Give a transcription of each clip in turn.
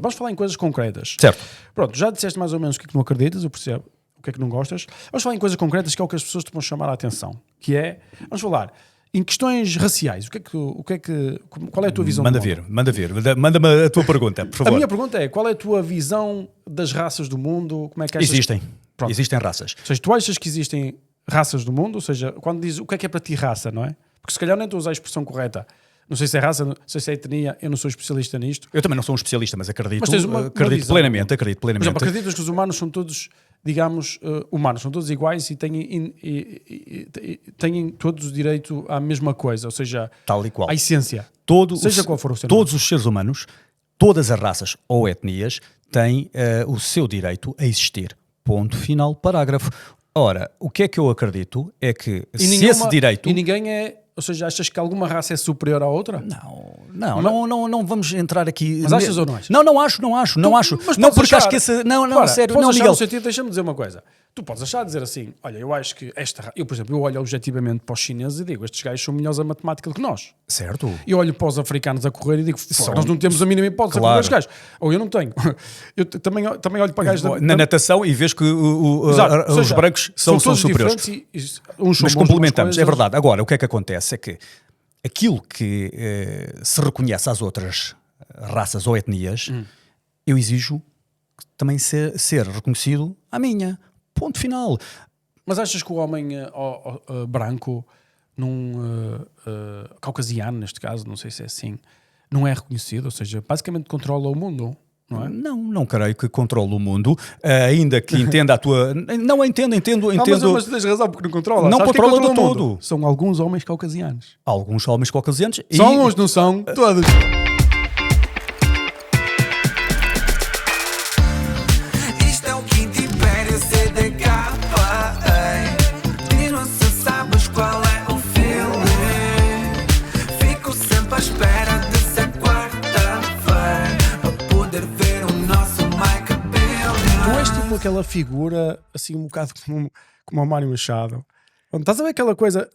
Vamos falar em coisas concretas. Certo. Pronto, já disseste mais ou menos o que é que não acreditas, eu percebo o que é que não gostas. Vamos falar em coisas concretas, que é o que as pessoas te vão chamar a atenção. Que é, vamos falar em questões raciais. Qual é a tua visão? Manda ver. Manda-me a tua pergunta, por favor. A minha pergunta é, qual é a tua visão das raças do mundo? Como é que achas... Existem raças. Ou seja, tu achas que existem raças do mundo? Ou seja, quando dizes o que é para ti raça, não é? Porque se calhar nem estou a usar a expressão correta. Não sei se é raça, não sei se é etnia, eu não sou especialista nisto. Eu também não sou um especialista, mas acredito, Mas tens uma acredito visão. plenamente. Por exemplo, acreditas que os humanos são todos, digamos, humanos, são todos iguais e têm todos direito à mesma coisa, ou seja, tal e qual. à essência. Seja qual for o seu todos os seres humanos, todas as raças ou etnias, têm o seu direito a existir. Ponto final, parágrafo. Ora, o que é que eu acredito é que esse direito... E ninguém é... Ou seja, achas que alguma raça é superior à outra? Não vamos entrar aqui... Mas achas ou não achas? Não acho. Mas não, porque achar, acho que esse... Não, sério, não, Miguel. Miguel. No sentido, deixa-me dizer uma coisa. Tu podes achar, dizer assim, olha, eu acho que eu, por exemplo, eu olho objetivamente para os chineses e digo, estes gajos são melhores a matemática do que nós. Certo. Eu olho para os africanos a correr e digo, nós não temos a mínima hipótese a correr os gajos. Ou eu não tenho. Eu também olho para gajos... Na natação e vês que os brancos são superiores. Mas complementamos, é verdade. Agora, o que é que acontece é que aquilo que se reconhece às outras raças ou etnias, eu exijo também ser reconhecido à minha. Ponto final. Mas achas que o homem branco, caucasiano neste caso, não sei se é assim, não é reconhecido? Ou seja, basicamente controla o mundo, não é? Não creio que controle o mundo, ainda que entenda a tua... Não, entendo. Mas tens razão, porque não controla. Não controla de todo. São alguns homens caucasianos. Alguns homens caucasianos. São uns, não são? Todos. Isto é o Quinto Império CDK. Diz-me se sabes qual é o filme. Fico sempre à espera de ser quarta-feira para poder ver o nosso Mike Billion. Tu és tipo aquela figura, assim um bocado como o Mário Machado. Estás a ver aquela coisa?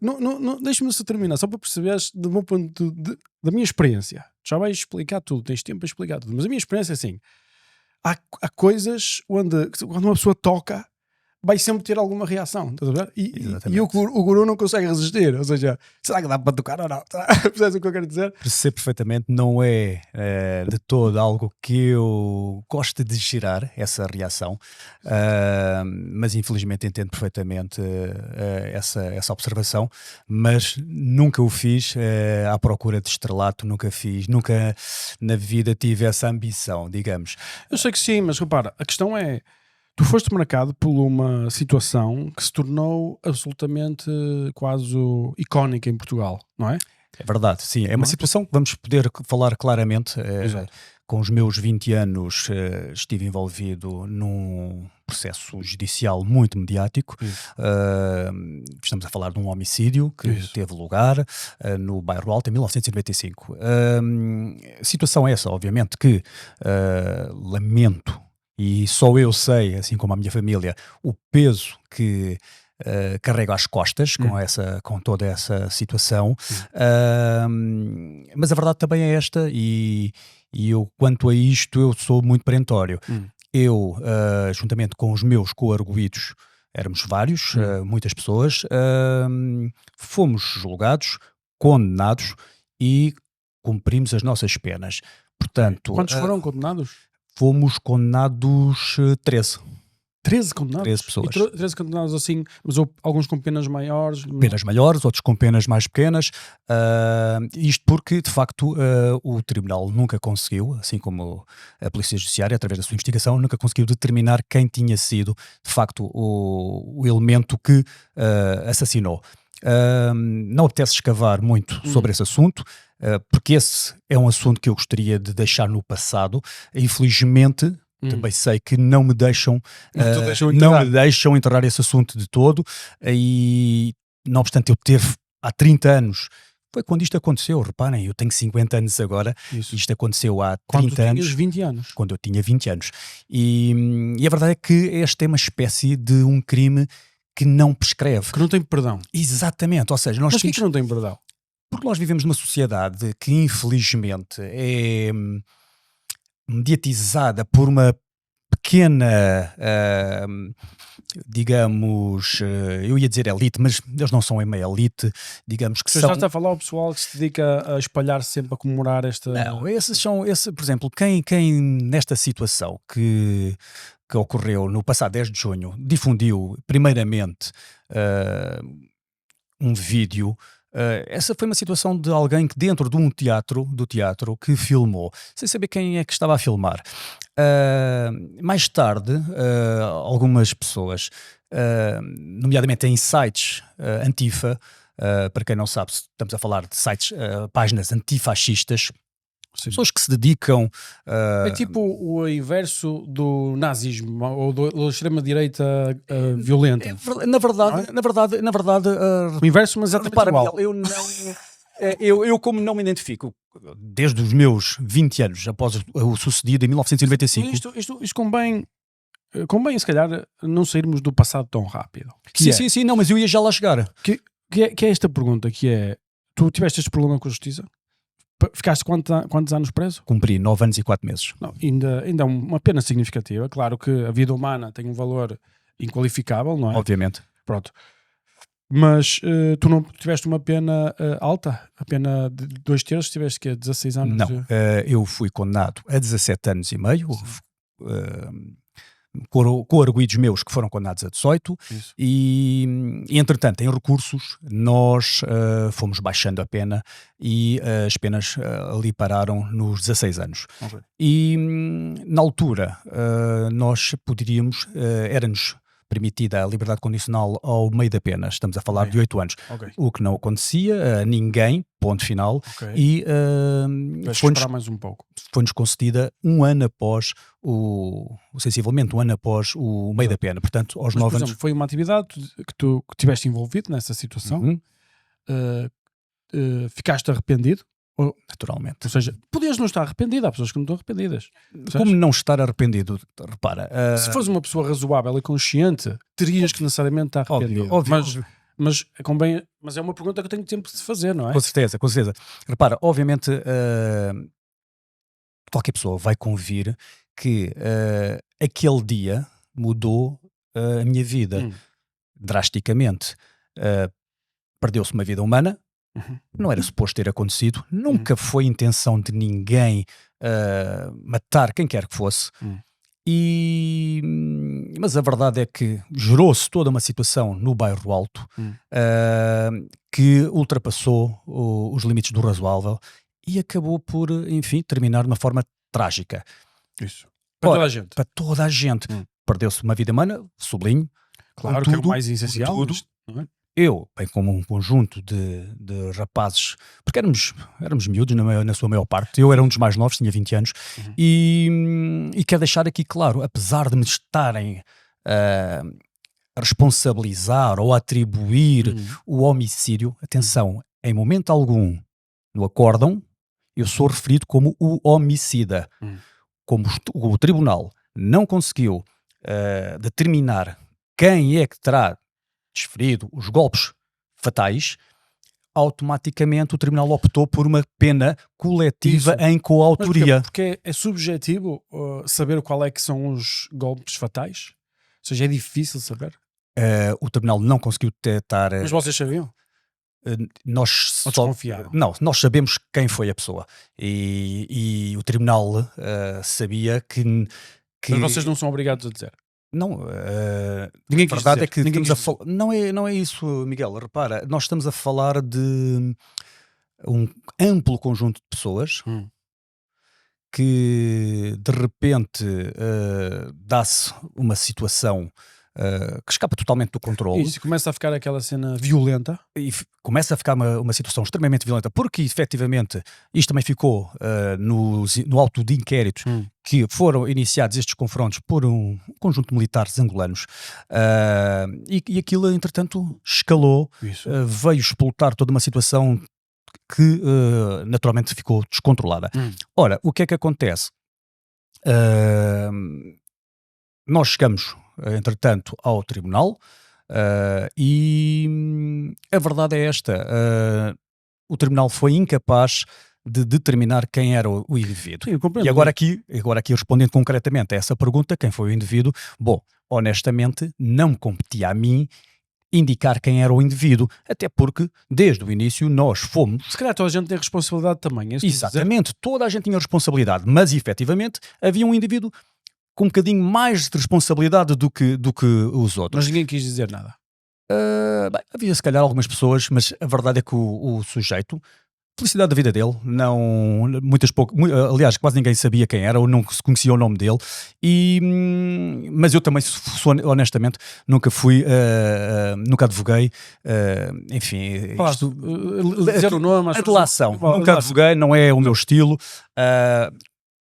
Deixa-me só terminar, só para perceberes do meu ponto da minha experiência. Já vais explicar tudo, tens tempo para explicar tudo. Mas a minha experiência é assim: há coisas onde, quando uma pessoa toca, vai sempre ter alguma reação. Estás a ver? E o guru não consegue resistir. Ou seja, será que dá para tocar ou não? Percebes o que eu quero dizer? Percebo perfeitamente, não é de todo algo que eu gosto de gerar, essa reação, mas infelizmente entendo perfeitamente essa observação, mas nunca o fiz à procura de estrelato, nunca na vida tive essa ambição, digamos. Eu sei que sim, mas repara, a questão é, tu foste marcado por uma situação que se tornou absolutamente quase icónica em Portugal, não é? É verdade, sim. É uma situação que vamos poder falar claramente. Com os meus 20 anos estive envolvido num processo judicial muito mediático. Estamos a falar de um homicídio que teve lugar no Bairro Alto em 1995. A situação é essa, obviamente, que lamento, e só eu sei, assim como a minha família, o peso que carrego às costas com toda essa situação, mas a verdade também é esta, e eu, quanto a isto, eu sou muito perentório. Eu, juntamente com os meus coargoídos, éramos vários, muitas pessoas, fomos julgados, condenados e cumprimos as nossas penas. Portanto, quantos foram condenados? Fomos condenados 13. 13 condenados? 13 pessoas. E 13 condenados assim, mas alguns com penas maiores? Penas maiores, outros com penas mais pequenas. Isto porque, de facto, o Tribunal nunca conseguiu, assim como a Polícia Judiciária, através da sua investigação, nunca conseguiu determinar quem tinha sido, de facto, o elemento que assassinou. Não apetece escavar muito sobre esse assunto, porque esse é um assunto que eu gostaria de deixar no passado. Infelizmente, também sei que não me deixam enterrar esse assunto de todo, e não obstante eu ter há 30 anos, foi quando isto aconteceu, reparem, eu tenho 50 anos agora, isto aconteceu há 30 anos. Quando tu tinhas 20 anos. Quando eu tinha 20 anos. E a verdade é que este é uma espécie de um crime que não prescreve. Que não tem perdão. Exatamente, ou seja... Mas que não tem perdão? Porque nós vivemos numa sociedade que, infelizmente, mediatizada por uma pequena, digamos, eu ia dizer elite, mas eles não são uma elite, digamos que Tu são... estás a falar o pessoal que se dedica a espalhar sempre a comemorar esta... Não, esses são, por exemplo, quem nesta situação que ocorreu no passado 10 de junho difundiu primeiramente um vídeo. Essa foi uma situação de alguém que dentro de do teatro que filmou, sem saber quem é que estava a filmar. Mais tarde, algumas pessoas, nomeadamente em sites Antifa, para quem não sabe, estamos a falar de sites, páginas antifascistas, pessoas que se dedicam... É tipo o inverso do nazismo ou da extrema-direita violenta. Na verdade, O inverso, mas exatamente repara, igual. Miguel, eu como não me identifico desde os meus 20 anos após o sucedido em 1995. Isto convém, se calhar, não sairmos do passado tão rápido. Sim, não, mas eu ia já lá chegar. Que é esta pergunta, que é, tu tiveste este problema com a justiça? Ficaste quantos anos preso? Cumpri 9 anos e 4 meses. Não, ainda é uma pena significativa. Claro que a vida humana tem um valor inqualificável, não é? Obviamente. Pronto. Mas tu não tiveste uma pena alta? A pena de 2 terços? Tiveste que 16 anos? Não, eu fui condenado a 17 anos e meio, com arguidos meus que foram condenados a 18. Isso. E entretanto, em recursos, nós fomos baixando a pena e as penas ali pararam nos 16 anos. Okay. E na altura, nós poderíamos, era-nos permitida a liberdade condicional ao meio da pena, estamos a falar de 8 anos, o que não acontecia a ninguém, ponto final, e esperar mais um pouco. Foi-nos concedida sensivelmente um ano após o meio da pena, portanto aos 9 anos. Foi uma atividade que tu tiveste envolvido nessa situação, ficaste arrependido? Naturalmente. Ou seja, podias não estar arrependido, há pessoas que não estão arrependidas. Como não estar arrependido? Repara. Se fores uma pessoa razoável e consciente, terias que necessariamente estar arrependido. Óbvio. Mas é uma pergunta que eu tenho tempo de se fazer, não é? Com certeza. Repara, obviamente, qualquer pessoa vai convir que aquele dia mudou a minha vida drasticamente. Perdeu-se uma vida humana. Não era suposto ter acontecido, nunca foi intenção de ninguém matar quem quer que fosse, mas a verdade é que gerou-se toda uma situação no Bairro Alto que ultrapassou os limites do razoável e acabou por, enfim, terminar de uma forma trágica. Isso. Para toda a gente. Para toda a gente. Perdeu-se uma vida humana, sublinho. Claro, que é o mais essencial. Não é? Eu, bem como um conjunto de rapazes, porque éramos miúdos na sua maior parte, eu era um dos mais novos, tinha 20 anos, e quero deixar aqui claro, apesar de me estarem a responsabilizar ou a atribuir o homicídio, atenção, em momento algum no acórdão, eu sou referido como o homicida. Como o tribunal não conseguiu determinar quem é que terá desferido os golpes fatais, automaticamente o tribunal optou por uma pena coletiva em coautoria. Porque é subjetivo saber qual é que são os golpes fatais? Ou seja, é difícil saber? O tribunal não conseguiu detectar... Mas vocês sabiam? Nós desconfiaram? Não, nós sabemos quem foi a pessoa. E o tribunal sabia que... Mas vocês não são obrigados a dizer? Não, ninguém a verdade dizer. É que estamos a falar, não é isso, Miguel, repara, nós estamos a falar de um amplo conjunto de pessoas que de repente dá-se uma situação que escapa totalmente do controle. Isso, começa a ficar aquela cena violenta. E começa a ficar uma situação extremamente violenta, porque efetivamente isto também ficou no auto de inquérito que foram iniciados estes confrontos por um conjunto de militares angolanos e aquilo entretanto escalou, veio explotar toda uma situação que naturalmente ficou descontrolada. Ora, o que é que acontece? Nós chegamos entretanto ao tribunal e a verdade é esta, o tribunal foi incapaz de determinar quem era o indivíduo. Sim, eu compreendo. E agora aqui respondendo concretamente a essa pergunta, quem foi o indivíduo? Bom, honestamente, não me competia a mim indicar quem era o indivíduo, até porque, desde o início, nós fomos... Se calhar toda a gente tem responsabilidade também. É isso que tu dizes? Exatamente, toda a gente tinha responsabilidade, mas, efetivamente, havia um indivíduo com um bocadinho mais de responsabilidade do que os outros. Mas ninguém quis dizer nada. Bem, havia, se calhar, algumas pessoas, mas a verdade é que o sujeito... Felicidade da vida dele, não, aliás, quase ninguém sabia quem era ou não se conhecia o nome dele, mas eu também, honestamente, nunca advoguei, enfim, Falaste, dizer o nome, a delação, nunca advoguei, não é o meu estilo.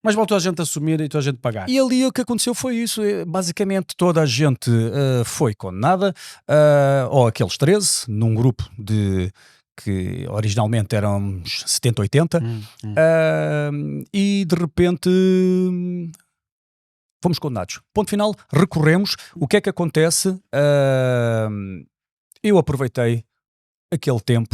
Mas voltou a gente a assumir e toda a gente pagar. E ali o que aconteceu foi isso, basicamente toda a gente foi condenada, ou aqueles 13, num grupo que originalmente eram 70, 80, e de repente fomos condenados. Ponto final, recorremos. O que é que acontece? Eu aproveitei aquele tempo,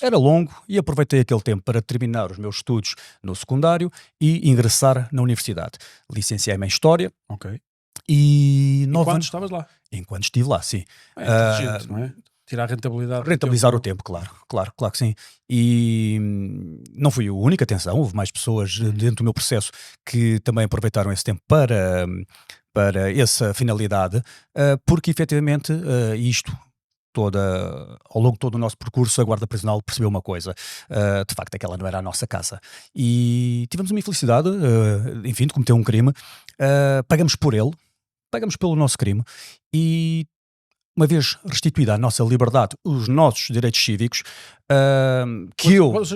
era longo, e aproveitei aquele tempo para terminar os meus estudos no secundário e ingressar na universidade. Licenciei-me em História. Ok. E enquanto estavas lá? Enquanto estive lá, sim. É inteligente, não é? Tirar a rentabilidade. Rentabilizar o tempo, claro que sim. E não fui o único, atenção, houve mais pessoas dentro do meu processo que também aproveitaram esse tempo para essa finalidade, porque efetivamente ao longo de todo o nosso percurso, a Guarda Prisional percebeu uma coisa, de facto, aquela não era a nossa casa. E tivemos uma infelicidade, enfim, de cometer um crime, pagamos pelo nosso crime, e uma vez restituída a nossa liberdade, os nossos direitos cívicos,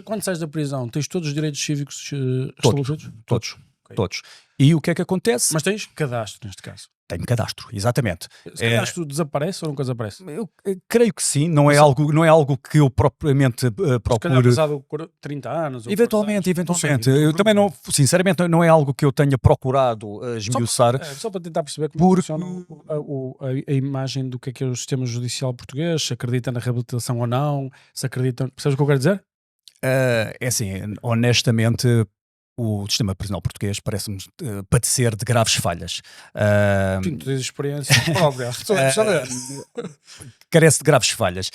Quando sais da prisão, tens todos os direitos cívicos estabelecidos? Todos. E o que é que acontece? Mas tens cadastro, neste caso. Tenho cadastro, exatamente. Se cadastro desaparece ou nunca desaparece? Eu creio que sim, não é algo que eu propriamente procuro. Se calhar passado 30 anos. Ou Eventualmente. Não sei, Eu também não, sinceramente, não é algo que eu tenha procurado esmiuçar. Só para tentar perceber como funciona a imagem do que é o sistema judicial português, se acredita na reabilitação ou não, se acredita... Percebes o que eu quero dizer? É assim, honestamente, o sistema prisional português parece-me padecer de graves falhas. Sim, tu tens experiência própria. Carece de graves falhas.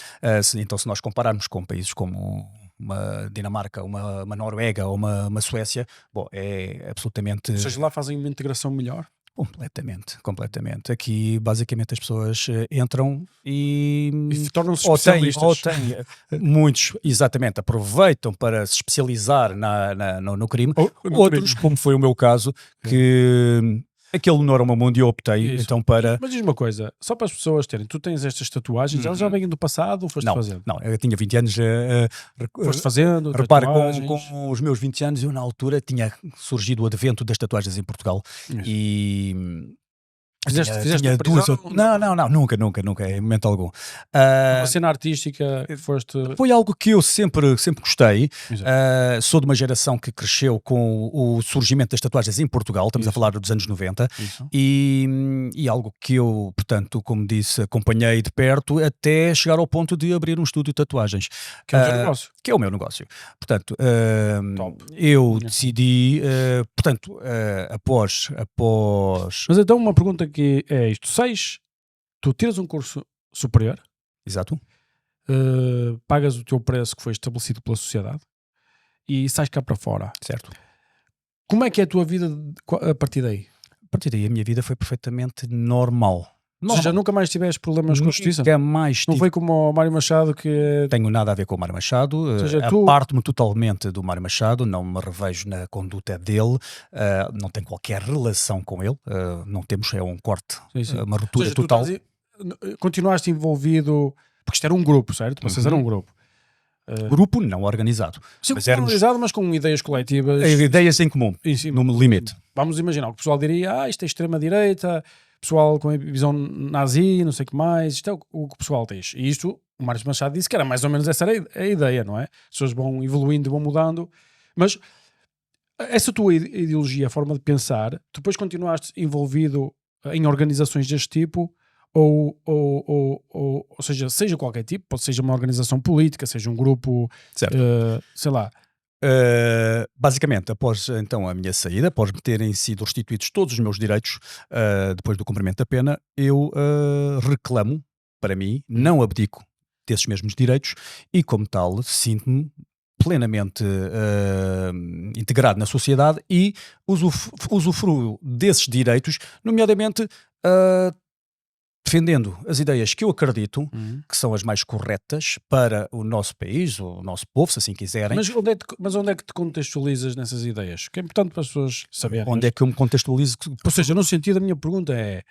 Então, se nós compararmos com países como uma Dinamarca, uma Noruega ou uma Suécia, bom, é absolutamente... Ou seja, lá fazem uma integração melhor? Completamente. Aqui, basicamente, as pessoas entram e tornam-se especialistas. Ou têm muitos, exatamente, aproveitam para se especializar no crime. Outros, como foi o meu caso, que aquele não era o meu mundo e eu optei então para... Mas diz uma coisa, só para as pessoas terem, tu tens estas tatuagens, elas já vêm do passado ou foste fazendo? Não, eu tinha 20 anos. Foste fazendo? Repara, com os meus 20 anos, eu na altura tinha surgido o advento das tatuagens em Portugal. Isso. E... Fizeste tinha duas ou... Não, nunca, em momento algum. Uma cena artística foste... Foi algo que eu sempre gostei. Sou de uma geração que cresceu com o surgimento das tatuagens em Portugal, estamos a falar dos anos 90, e algo que eu, portanto, como disse, acompanhei de perto até chegar ao ponto de abrir um estúdio de tatuagens. Que é o teu negócio. Que é o meu negócio. Portanto, eu decidi, portanto, após... Mas então uma pergunta que é isto: tu tiras um curso superior, exato, pagas o teu preço que foi estabelecido pela sociedade e sais cá para fora. Certo. Como é que é a tua vida a partir daí? A partir daí a minha vida foi perfeitamente normal. Ou seja, nunca mais tiveste problemas com a justiça? Nunca mais tive. Não foi como o Mário Machado que... Tenho nada a ver com o Mário Machado, aparto-me totalmente do Mário Machado, não me revejo na conduta dele, não tenho qualquer relação com ele, não temos, é um corte, uma ruptura total. Continuaste envolvido, porque isto era um grupo, certo? Vocês eram um grupo. Grupo não organizado. Sim, organizado, mas com ideias coletivas. Ideias em comum, no limite. Vamos imaginar, o pessoal diria, isto é extrema-direita, pessoal com a visão nazi, não sei o que mais, isto é o que o pessoal diz. E isto, o Mário Machado disse que era mais ou menos essa era a ideia, não é? As pessoas vão evoluindo, vão mudando, mas essa tua ideologia, a forma de pensar, tu depois continuaste envolvido em organizações deste tipo, ou seja qualquer tipo, pode ser uma organização política, seja um grupo, sei lá, Basicamente, após então a minha saída, após me terem sido restituídos todos os meus direitos, depois do cumprimento da pena, eu reclamo para mim, não abdico desses mesmos direitos e, como tal, sinto-me plenamente integrado na sociedade e usufruo desses direitos, nomeadamente defendendo as ideias que eu acredito que são as mais corretas para o nosso país, o nosso povo, se assim quiserem. Mas onde é que te contextualizas nessas ideias? Que é importante para as pessoas saberem. Onde é que eu me contextualizo? Ou seja, no sentido, a minha pergunta é: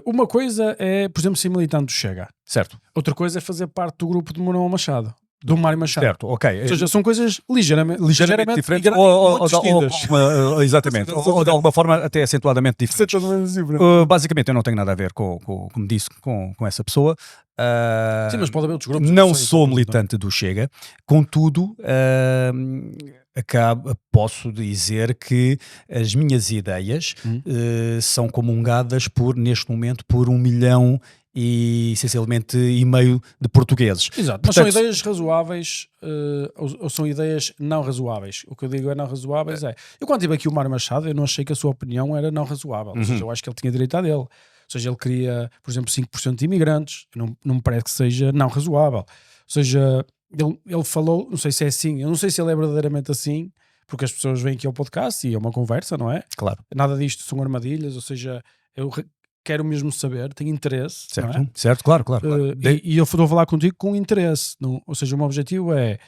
uma coisa é, por exemplo, ser militante do Chega. Certo. Outra coisa é fazer parte do grupo do Manuel Machado. Do Mário Machado. Certo, ok. Ou seja, são coisas ligeiramente diferentes. Exatamente. Ou de alguma forma até acentuadamente diferentes. Basicamente, eu não tenho nada a ver como disse, com essa pessoa. Sim, mas pode haver outros grupos. Não sou militante do Chega. Contudo, posso dizer que as minhas ideias são comungadas neste momento por 1 milhão e essencialmente e meio de portugueses. Exato, mas são ideias razoáveis ou são ideias não razoáveis? O que eu digo é não razoáveis eu quando tive aqui o Mário Machado, eu não achei que a sua opinião era não razoável, ou seja, eu acho que ele tinha direito a dele, ou seja, ele queria, por exemplo, 5% de imigrantes, não me parece que seja não razoável, ou seja, ele falou, não sei se é assim, eu não sei se ele é verdadeiramente assim, porque as pessoas vêm aqui ao podcast e é uma conversa, não é? Claro. Nada disto são armadilhas, ou seja, eu quero mesmo saber, tenho interesse. Certo, não é? Certo, claro. E eu estou a falar contigo com interesse. Ou seja, o meu objetivo é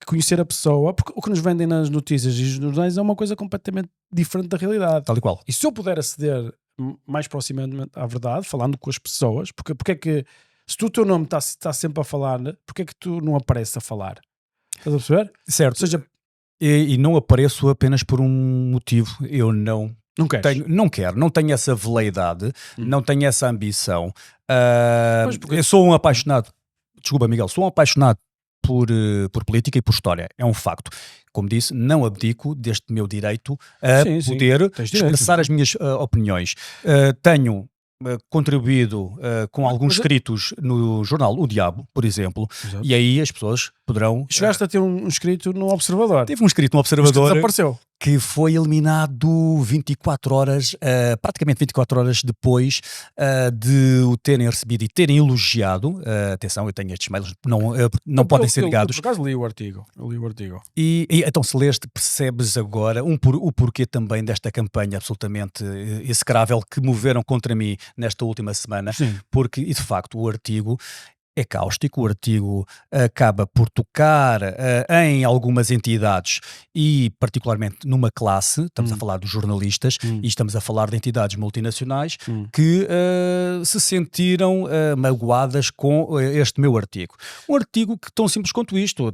conhecer a pessoa, porque o que nos vendem nas notícias e nos jornais é uma coisa completamente diferente da realidade. Tal e qual. E se eu puder aceder mais proximamente à verdade, falando com as pessoas, porque é que, se o teu nome está sempre a falar, porque é que tu não apareces a falar? Estás a perceber? Certo. Ou seja, e não apareço apenas por um motivo. Eu não queres? Não tenho essa veleidade, não tenho essa ambição. Porque... Eu sou um apaixonado, desculpa Miguel, sou um apaixonado por política e por história, é um facto. Como disse, não abdico deste meu direito a poder expressar as minhas opiniões. Tenho contribuído com alguns escritos no jornal O Diabo, por exemplo. Exato. E aí as pessoas poderão... Chegaste a ter um escrito no Observador. Tive um escrito no Observador. Que desapareceu. Que foi eliminado 24 horas, praticamente 24 horas depois de o terem recebido e terem elogiado. Atenção, eu tenho estes mails, não podem ser ligados. Por acaso li o artigo. E então, se leste, percebes agora o porquê também desta campanha absolutamente execrável que moveram contra mim nesta última semana. Sim. Porque, e de facto, o artigo é cáustico, o artigo acaba por tocar em algumas entidades e particularmente numa classe, estamos a falar dos jornalistas e estamos a falar de entidades multinacionais que se sentiram magoadas com este meu artigo. Um artigo que tão simples quanto isto,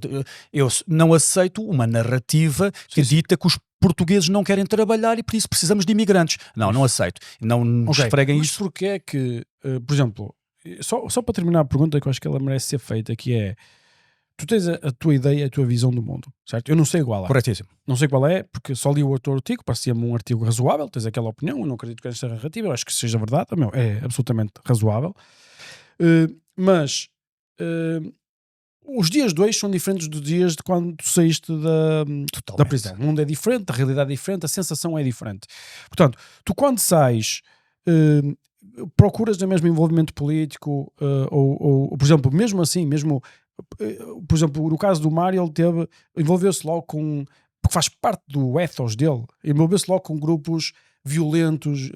eu não aceito uma narrativa que dita que os portugueses não querem trabalhar e por isso precisamos de imigrantes. Não aceito. Não esfreguem mas isto. Mas porquê é que, por exemplo, só para terminar a pergunta que eu acho que ela merece ser feita, que é, tu tens a tua ideia, a tua visão do mundo, certo? Eu não sei qual é. Corretíssimo. Não sei qual é, porque só li o teu artigo, parecia-me um artigo razoável, tens aquela opinião, eu não acredito que esta narrativa, eu acho que seja verdade, é absolutamente razoável. Mas os dias de hoje são diferentes dos dias de quando tu saíste da prisão. O mundo é diferente, a realidade é diferente, a sensação é diferente. Portanto, tu quando sais... procuras o mesmo envolvimento político ou, por exemplo, mesmo assim, por exemplo, no caso do Mário, ele envolveu-se logo porque faz parte do ethos dele, envolveu-se logo com grupos violentos,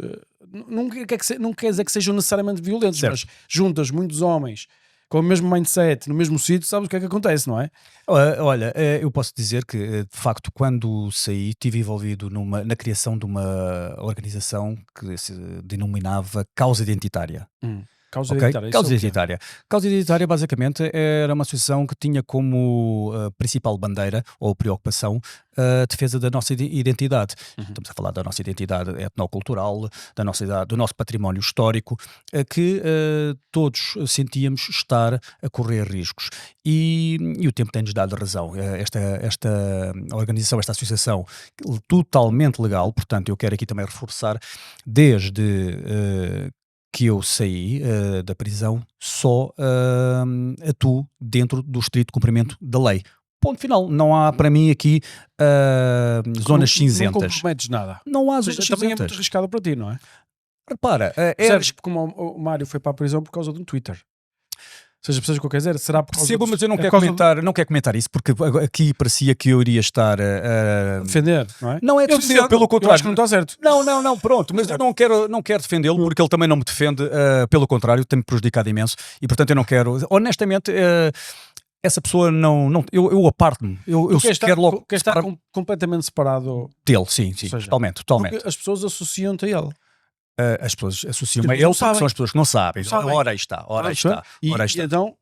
não quer dizer que sejam necessariamente violentos, certo, mas juntas muitos homens com o mesmo mindset, no mesmo sítio, sabes o que é que acontece, não é? Olha, eu posso dizer que, de facto, quando saí, estive envolvido na criação de uma organização que se denominava Causa Identitária. Causa Identitária. Causa Identitária. Causa Identitária, basicamente, era uma associação que tinha como principal bandeira ou preocupação a defesa da nossa identidade. Estamos a falar da nossa identidade etnocultural, do nosso património histórico, que todos sentíamos estar a correr riscos. E o tempo tem-nos dado razão. Esta organização, esta associação, totalmente legal, portanto, eu quero aqui também reforçar, desde que eu saí da prisão, só atuo dentro do estrito cumprimento da lei. Ponto final. Não há para mim aqui zonas Não cinzentas. comprometes nada. Não há Ou zonas seja, também é muito cinzentas. arriscado para ti, não é? Repara, Percebes como o Mário foi para a prisão por causa de um Twitter. Ou seja, percebes o que eu quero dizer? Será por causa percebo, do- mas eu não é quero por causa não quero comentar isso, porque aqui parecia que eu iria estar de defender, não é? não é Eu defender, defendo. pelo Eu contrário. acho que não está certo. Não, pronto, mas eu não quero defendê-lo porque ele também não me defende, pelo contrário, tem-me prejudicado imenso e portanto eu não quero, honestamente, essa pessoa eu aparto-me, eu Tu queres quero logo queres estar separar-me completamente separado, dele, sim, seja, totalmente. porque as pessoas associam-te a ele. As pessoas associam-me Porque a ele não porque sabem. são as pessoas que não sabem. Não sabem. Ora aí está, ora aí está. E, Ora aí e está. então,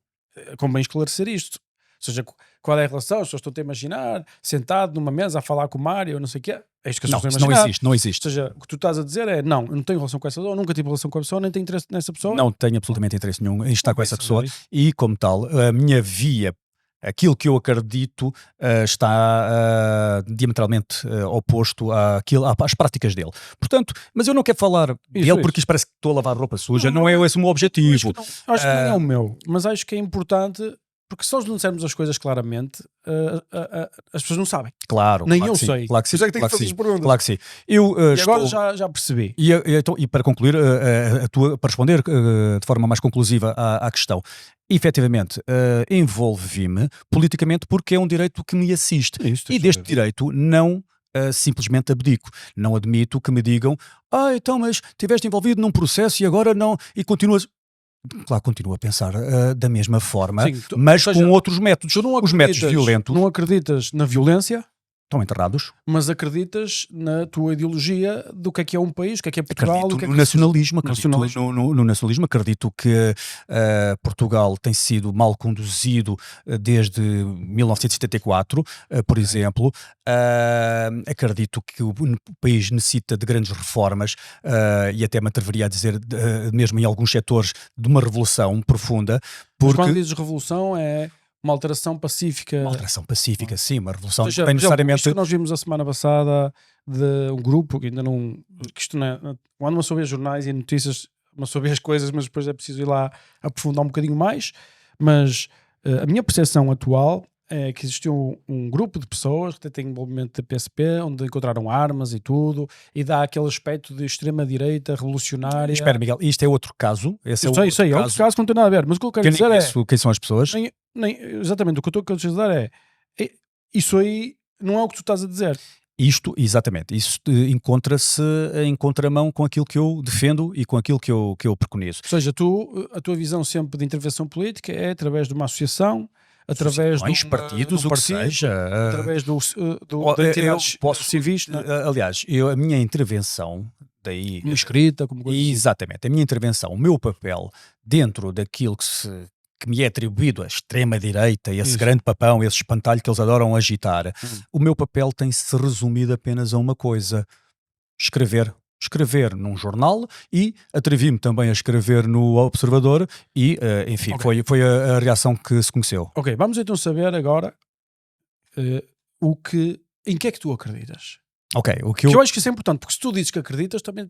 convém esclarecer isto. Ou seja, qual é a relação? As pessoas estão-te a imaginar, sentado numa mesa a falar com o Mário, não sei o quê. É isto que as Não, pessoas isso estão a não imaginar. existe, não existe. Ou seja, o que tu estás a dizer é, não, eu não tenho relação com essa pessoa, nunca tive relação com a pessoa, nem tenho interesse nessa pessoa. Não tenho absolutamente interesse nenhum em estar com Convém essa saber pessoa isso. e, como tal, a minha via, aquilo que eu acredito, está diametralmente oposto às práticas dele. Portanto, mas eu não quero falar dele isso. porque isto parece que estou a lavar roupa suja, não é esse o meu Acho objetivo. que acho que não é o meu, mas acho que é importante, porque se nós não dissermos as coisas claramente, as pessoas não sabem. Claro, Nem claro eu que sim, sei. claro que sim, Por isso é que tenho claro que fazer sim, as perguntas. claro que sim. Eu E agora estou... já percebi. E para concluir, para responder de forma mais conclusiva à questão, efetivamente, envolvi-me politicamente porque é um direito que me assiste. E deste direito não simplesmente abdico. Não admito que me digam, então, mas estiveste envolvido num processo e agora não, e continuas... Claro, continuo a pensar da mesma forma, Sim, mas ou seja, com outros métodos. Tu não Os métodos acreditas- violentos Não acreditas na violência, estão enterrados. mas acreditas na tua ideologia do que é um país, o que é Portugal, Acredito o que é no que nacionalismo, acredito Nacionalismo. no nacionalismo, acredito que Portugal tem sido mal conduzido desde 1974, por exemplo. Acredito que o país necessita de grandes reformas e até me atreveria a dizer, mesmo em alguns setores, de uma revolução profunda, Mas quando porque... dizes revolução é uma alteração pacífica. Uma alteração pacífica, sim, uma revolução Ou seja, tem por exemplo, necessariamente... isto que nós vimos a semana passada de um grupo que ainda não. Que isto não é. Quando uma pessoa vê jornais e notícias, uma pessoa vê as coisas, mas depois é preciso ir lá aprofundar um bocadinho mais. Mas a minha percepção atual é que existiu um grupo de pessoas que têm envolvimento da PSP, onde encontraram armas e tudo, e dá aquele aspecto de extrema-direita, revolucionária. Espera, Miguel, isto é outro caso. Esse é Isso aí, é outro caso que não tem nada a ver. Mas o que eu quero Que eu nem dizer é. conheço quem são as pessoas. Exatamente, o que eu estou a dizer é isso aí não é o que tu estás a dizer. Isto, exatamente, isso encontra-se em contramão com aquilo que eu defendo e com aquilo que eu preconizo. Ou seja, a tua visão sempre de intervenção política é através de uma associação, através Associações, de um partidos, de um o que partido, seja. através de eu entidades posso- civis, não é? Aliás, a minha intervenção, daí... Uma escrita, como coisa assim. Exatamente, a minha intervenção, o meu papel dentro daquilo que me é atribuído a extrema-direita, esse Isso. grande papão, esse espantalho que eles adoram agitar, o meu papel tem-se resumido apenas a uma coisa: escrever num jornal, e atrevi-me também a escrever no Observador e, enfim, Ok. foi a reação que se conheceu. Ok, vamos então saber agora em que é que tu acreditas. Ok, o que Que eu... eu acho que isso é importante, porque se tu dizes que acreditas, também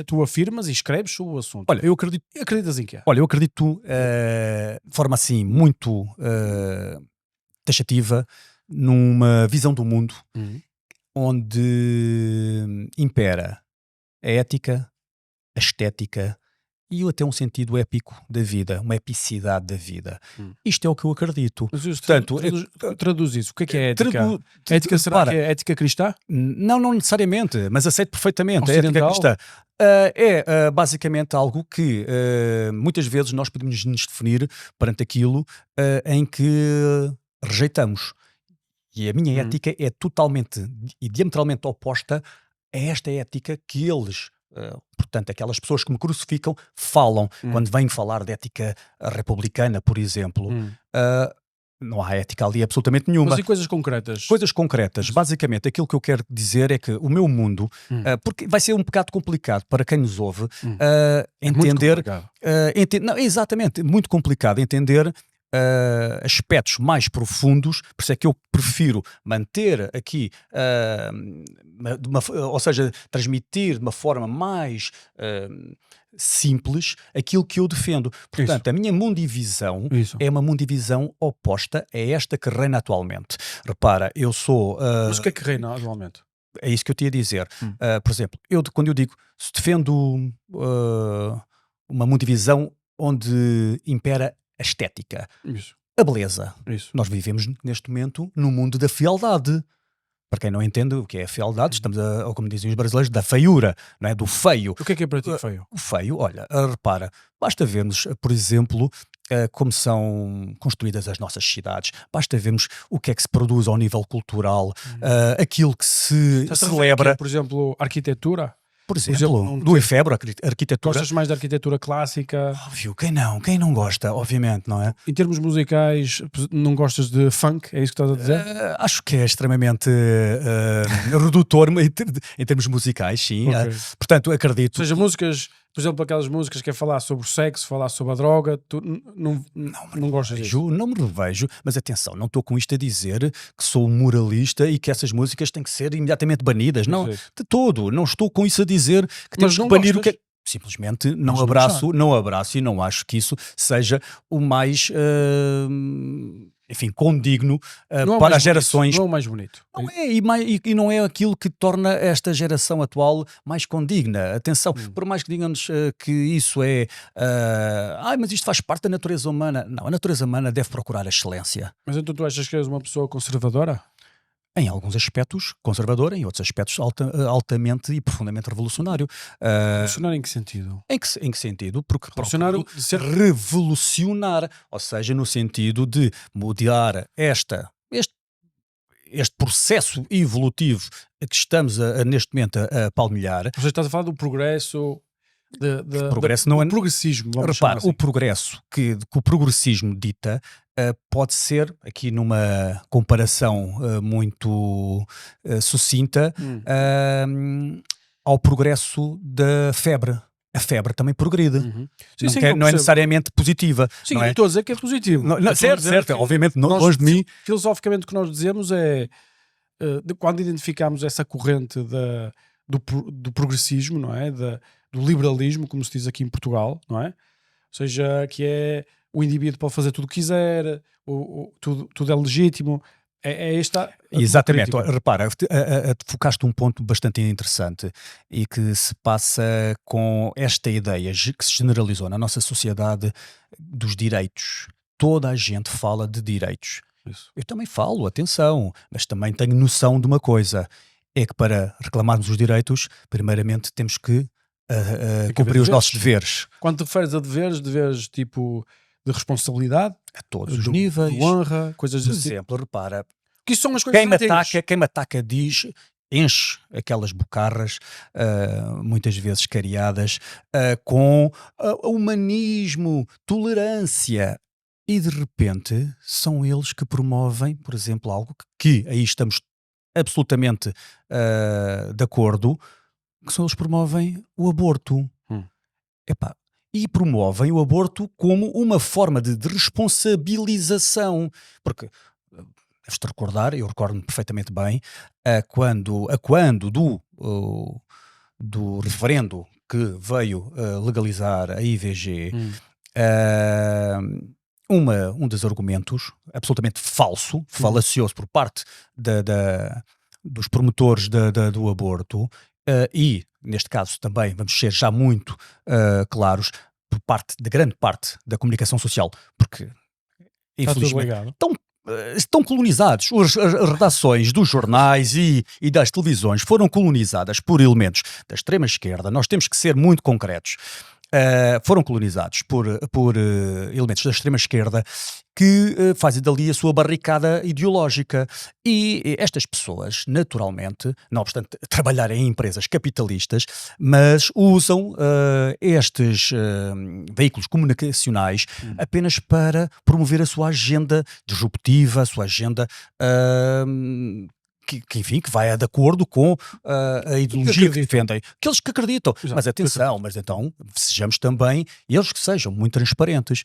tu afirmas e escreves sobre o assunto. Olha, eu acredito E acreditas em quê? de forma assim muito taxativa, numa visão do mundo onde impera a ética, a estética e até um sentido épico da vida, uma epicidade da vida. Isto é o que eu acredito. Mas Portanto, traduz isso. O que é ética? Tradu- Ética será repara, que é ética cristã? não necessariamente, mas aceito perfeitamente. A ética Ocidental? cristã é basicamente algo que muitas vezes nós podemos nos definir perante aquilo em que rejeitamos. E a minha ética é totalmente e diametralmente oposta a esta ética que eles, portanto, aquelas pessoas que me crucificam, falam. Quando vêm falar de ética republicana, por exemplo, não há ética ali absolutamente nenhuma. Mas e coisas concretas? Coisas concretas. Basicamente, aquilo que eu quero dizer é que o meu mundo, porque vai ser um bocado complicado para quem nos ouve É muito entender. complicado. Não, exatamente, muito complicado entender aspectos mais profundos, por isso é que eu prefiro manter aqui, ou seja, transmitir de uma forma mais simples aquilo que eu defendo. Portanto, a minha mundivisão Isso. é uma mundivisão oposta a esta que reina atualmente. Repara, eu sou... Mas o que é que reina atualmente? É isso que eu te ia dizer. Por exemplo, quando eu digo, se defendo uma mundivisão onde impera a estética, Isso. a beleza. Isso. Nós vivemos neste momento no mundo da fealdade. Para quem não entende o que é a fealdade, estamos ou como dizem os brasileiros, da feiura, não é? Do feio. O que é para ti feio? O feio, olha, repara, basta vermos, por exemplo, como são construídas as nossas cidades, basta vermos o que é que se produz ao nível cultural, aquilo que se celebra. Por exemplo, arquitetura? Por exemplo, do efebro, arquitetura. Gostas mais da arquitetura clássica? Óbvio, quem não gosta, obviamente, não é? Em termos musicais, não gostas de funk? É isso que estás a dizer? Acho que é extremamente redutor em termos musicais, sim. Okay. Portanto, acredito. Ou seja, músicas, por exemplo, aquelas músicas que é falar sobre o sexo, falar sobre a droga, tu não gostas disso? Não me revejo, mas atenção, não estou com isto a dizer que sou moralista e que essas músicas têm que ser imediatamente banidas. Não, de todo. Não estou com isso a dizer que temos que banir o que é. Simplesmente não abraço e não acho que isso seja o mais, enfim, condigno para as gerações. Não é o mais bonito. Não é, e não é aquilo que torna esta geração atual mais condigna. Atenção, por mais que digamos que isso é... mas isto faz parte da natureza humana. Não, a natureza humana deve procurar a excelência. Mas então tu achas que és uma pessoa conservadora? Em alguns aspectos conservador, em outros aspectos altamente e profundamente revolucionário. Revolucionário em que sentido? Em que sentido? Porque revolucionário de ser revolucionar, ou seja, no sentido de mudar este processo evolutivo que estamos neste momento a palmilhar. Você estás a falar do progresso... progresso não é... progressismo, repara, assim. O progresso que o progressismo dita pode ser, aqui numa comparação muito sucinta, ao progresso da febre. A febre também progride. Não é necessariamente positiva. Sim, não é? eu estou a dizer que é positivo. Certo. Obviamente, longe de mim. Filosoficamente, o que nós dizemos é, quando identificamos essa corrente do progressismo, não é? Do liberalismo, como se diz aqui em Portugal, não é? Ou seja, que é o indivíduo pode fazer tudo o que quiser, tudo é legítimo. É esta... Exatamente. Repara, focaste um ponto bastante interessante e que se passa com esta ideia que se generalizou na nossa sociedade dos direitos. Toda a gente fala de direitos. Isso. Eu também falo, atenção, mas também tenho noção de uma coisa, é que para reclamarmos os direitos, primeiramente temos que cumprir os nossos deveres. Quando te referes a deveres tipo de responsabilidade, a todos os níveis, de honra, coisas por assim. exemplo, repara, que isso são as coisas quem me ataca diz, enche aquelas bocarras, muitas vezes cariadas, com humanismo, tolerância, e de repente são eles que promovem, por exemplo, algo que aí estamos absolutamente de acordo, que são eles que promovem o aborto. E promovem o aborto como uma forma de responsabilização, porque deves-te recordar, eu recordo-me perfeitamente bem, quando do referendo que veio legalizar a IVG, um dos argumentos absolutamente falacioso por parte dos promotores do aborto, e neste caso também vamos ser já muito claros, por parte de grande parte da comunicação social, porque infelizmente estão colonizados. As redações dos jornais e das televisões foram colonizadas por elementos da extrema esquerda. Nós temos que ser muito concretos. Foram colonizados por elementos da extrema esquerda que fazem dali a sua barricada ideológica, e estas pessoas, naturalmente, não obstante trabalharem em empresas capitalistas, mas usam estes veículos comunicacionais apenas para promover a sua agenda disruptiva, a sua agenda que vai de acordo com a ideologia que defendem, aqueles que acreditam. Exato. Mas atenção, então sejamos também eles que sejam muito transparentes.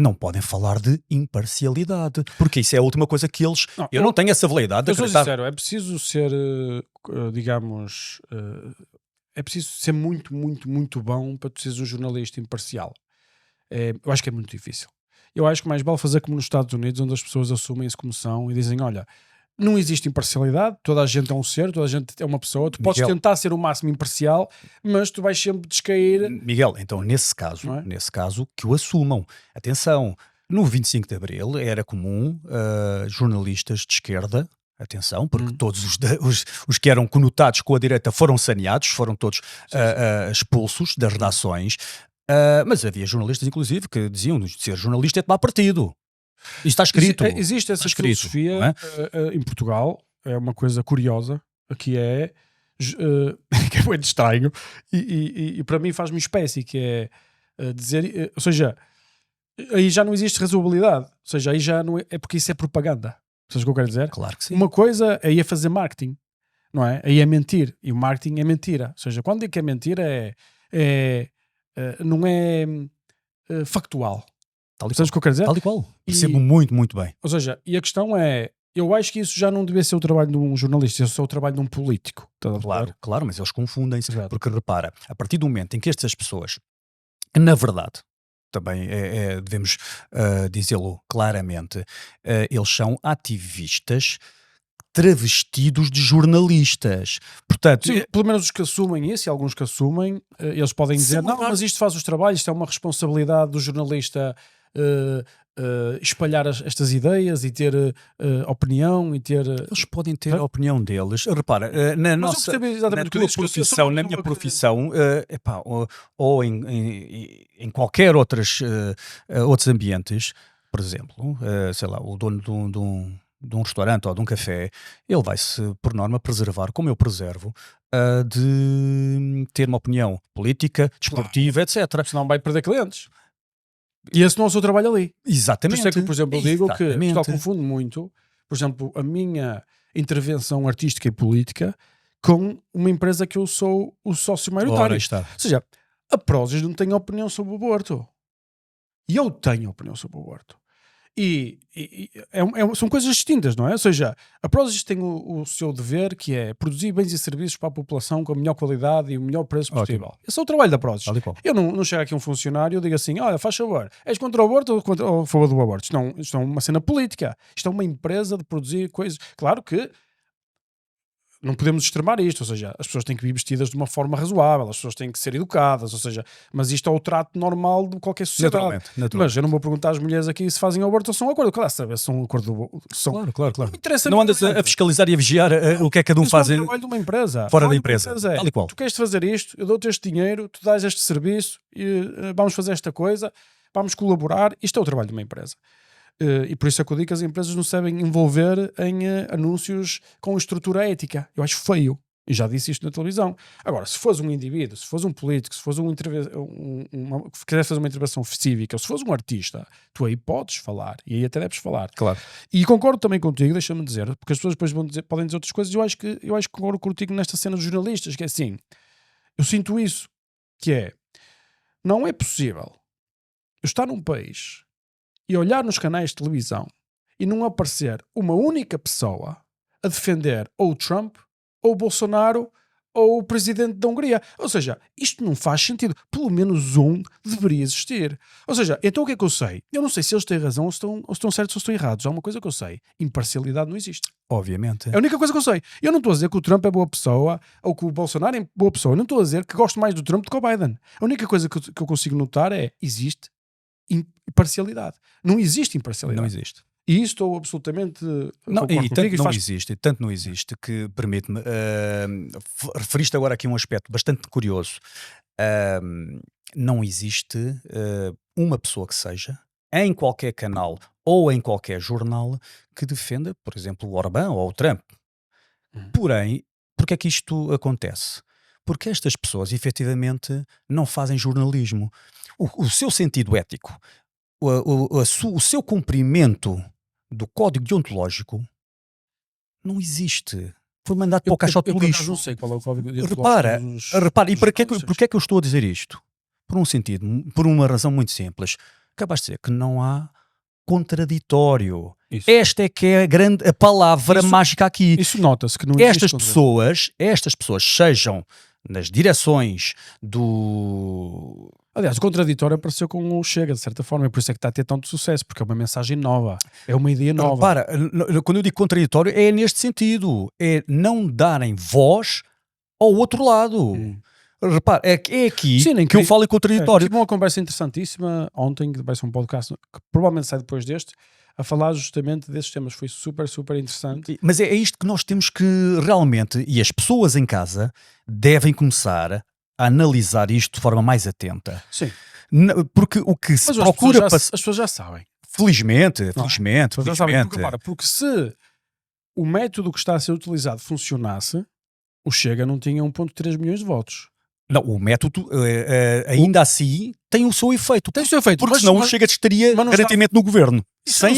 não podem falar de imparcialidade, porque isso é a última coisa que eles... Não, eu não tenho essa veleidade de Eu sou acreditar... sincero, é preciso ser, digamos, é preciso ser muito, muito, muito bom para tu seres um jornalista imparcial. Eu acho que é muito difícil. Eu acho que mais vale fazer como nos Estados Unidos, onde as pessoas assumem-se como são e dizem, olha, não existe imparcialidade, toda a gente é um ser, toda a gente é uma pessoa, tu podes Miguel, tentar ser o máximo imparcial, mas tu vais sempre descair. Miguel, então nesse caso, Não é? que o assumam. Atenção, no 25 de Abril era comum jornalistas de esquerda, atenção, porque todos os que eram conotados com a direita foram saneados, foram todos expulsos das redações, mas havia jornalistas, inclusive, que diziam que ser jornalista é tomar partido. Isso está escrito. Existe essa Está escrito, filosofia não é? em Portugal, é uma coisa curiosa, que é que é muito estranho e para mim faz-me espécie, que é dizer, ou seja, aí já não existe razoabilidade, ou seja, aí já não é porque isso é propaganda. Sabes o que eu quero dizer? Claro que sim. Uma coisa é ir fazer marketing, não é? Aí é mentir, e o marketing é mentira. Ou seja, quando digo que é mentira não é factual. Tal e Sabes o que eu quero dizer? Tal e qual. Percebo muito, muito bem. Ou seja, e a questão é, eu acho que isso já não devia ser o trabalho de um jornalista, isso é o trabalho de um político. Estás a ver? Claro, claro, mas eles confundem-se. Exato. Porque repara, a partir do momento em que estas pessoas, na verdade, também devemos dizê-lo claramente, eles são ativistas travestidos de jornalistas. Portanto, Sim, pelo menos os que assumem isso, e alguns que assumem, eles podem dizer, Sim, não, claro. mas isto faz os trabalhos, isto é uma responsabilidade do jornalista espalhar estas ideias e ter opinião e ter... eles podem ter Certo? a opinião deles. Repara, na Mas eu nossa, percebo exatamente na o que tua dizes, que eu sou profissão, uma na minha pessoa que- profissão, epá, ou em qualquer outros ambientes, por exemplo, sei lá, o dono de um restaurante ou de um café, ele vai-se, por norma, preservar, como eu preservo, de ter uma opinião política, desportiva, etc. Senão vai perder clientes. E esse não é o seu trabalho ali. Por Exatamente. isso é que, por exemplo, eu digo que Exatamente. Portugal confunde muito, por exemplo, a minha intervenção artística e política com uma empresa que eu sou o sócio Ora, maioritário. aí está. Ou seja, a Prozis não tem opinião sobre o aborto. E eu tenho opinião sobre o aborto. São coisas distintas, não é? Ou seja, a Prozis tem o seu dever, que é produzir bens e serviços para a população com a melhor qualidade e o melhor preço Ótimo. possível. Esse é o trabalho da Prozis. Tal e qual. Eu não chego aqui um funcionário e digo assim, olha, faz favor, és contra o aborto ou a favor do aborto? Isto não é uma cena política. Isto é uma empresa de produzir coisas. Claro que não podemos extremar isto, ou seja, as pessoas têm que vir vestidas de uma forma razoável, as pessoas têm que ser educadas, ou seja, mas isto é o trato normal de qualquer sociedade. Naturalmente. Mas eu não vou perguntar às mulheres aqui se fazem aborto ou são um acordo. Claro, saber se são um acordo. Claro. Não me interessa. Não andas a fiscalizar e a vigiar o que é que cada um faz É o trabalho de uma empresa. fora O da trabalho de empresa. uma Tal e qual. Tu queres fazer isto, eu dou-te este dinheiro, tu dás este serviço, e, vamos fazer esta coisa, vamos colaborar. Isto é o trabalho de uma empresa. E por isso é que eu digo que as empresas não se devem envolver em anúncios com estrutura ética. Eu acho feio. E já disse isto na televisão. Agora, se fores um indivíduo, se fores um político, se fores que queres fazer uma intervenção cívica, ou se fores um artista, tu aí podes falar. E aí até deves falar. Claro. E concordo também contigo, deixa-me dizer, porque as pessoas depois podem dizer outras coisas. Eu acho que concordo contigo nesta cena dos jornalistas, que é assim, eu sinto isso, que é, não é possível eu estar num país e olhar nos canais de televisão e não aparecer uma única pessoa a defender ou o Trump, ou o Bolsonaro, ou o presidente da Hungria. Ou seja, isto não faz sentido. Pelo menos um deveria existir. Ou seja, então o que é que eu sei? Eu não sei se eles têm razão ou estão certos ou estão errados. Há uma coisa que eu sei. Imparcialidade não existe. Obviamente. É a única coisa que eu sei. Eu não estou a dizer que o Trump é boa pessoa ou que o Bolsonaro é boa pessoa. Eu não estou a dizer que gosto mais do Trump do que o Biden. A única coisa que eu consigo notar é existe imparcialidade. Não existe imparcialidade. Não existe. E isso estou absolutamente Não, concordo e contigo tanto e não faz- existe, tanto não existe que permite-me. Referiste agora aqui um aspecto bastante curioso. Não existe uma pessoa que seja, em qualquer canal ou em qualquer jornal, que defenda, por exemplo, o Orbán ou o Trump. Porém, porque é que isto acontece? Porque estas pessoas, efetivamente, não fazem jornalismo. O seu sentido ético, o seu cumprimento do código deontológico não existe. Foi mandado para o caixote eu do por acaso lixo. não sei qual é o código de Repara, e para que é que eu estou a dizer isto? Por um sentido, por uma razão muito simples. acabaste de dizer que não há contraditório. Isso. Esta é que é a palavra Isso- mágica aqui. Isso nota-se que não existe Estas pessoas, sejam nas direções do... Aliás, o contraditório apareceu com o Chega, de certa forma, e por isso é que está a ter tanto sucesso, porque é uma mensagem nova, é uma ideia nova. Repara, quando eu digo contraditório, é neste sentido. É não darem voz ao outro lado. Repara, é aqui Sim, nem que eu queria- falo em contraditório. Tive uma conversa interessantíssima ontem, que vai ser um podcast que provavelmente sai depois deste, a falar justamente desses temas. Foi super, super interessante. Mas é isto que nós temos que realmente, e as pessoas em casa devem começar a analisar isto de forma mais atenta. Sim. Porque o que se Mas procura... as pessoas já sabem. Felizmente. As pessoas já sabem. Porque se o método que está a ser utilizado funcionasse, o Chega não tinha 1,3 milhões de votos. Não, o método, ainda assim, tem o seu efeito. Tem o seu efeito. Porque mas- senão o mas- Chega estaria mas não garantimente no governo. Isso Sem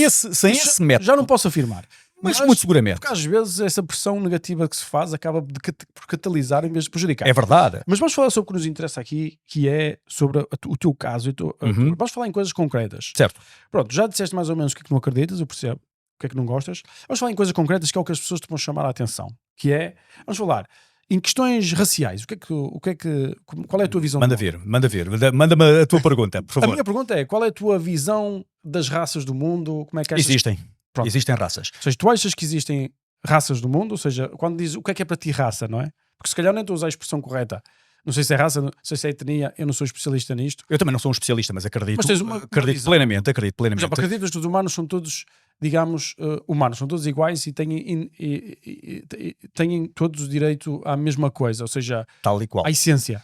não- esse método. Já não posso afirmar. Mas muito seguramente. Porque às vezes essa pressão negativa que se faz acaba por catalisar em vez de prejudicar. É verdade. Mas vamos falar sobre o que nos interessa aqui, que é sobre o teu caso. Uhum. Vamos falar em coisas concretas. Certo. Pronto, já disseste mais ou menos o que é que não acreditas, eu percebo o que é que não gostas. Vamos falar em coisas concretas, que é o que as pessoas te vão chamar a atenção. Que é, vamos falar em questões raciais. Qual é a tua visão? Manda do mundo? vir. Manda-me a tua pergunta, por A favor. minha pergunta é, qual é a tua visão das raças do mundo? Como é que achas? Existem. Pronto. Existem raças. Ou seja, tu achas que existem raças do mundo? Ou seja, quando dizes o que é para ti raça, não é? Porque se calhar nem estou a usar a expressão correta. Não sei se é raça, não sei se é etnia, eu não sou especialista nisto. Eu também não sou um especialista, mas acredito. Mas tens uma acredito visão. plenamente. Por exemplo, acreditas que os humanos são todos, digamos, humanos, são todos iguais e têm todos direito à mesma coisa, ou seja, Tal e qual. à essência,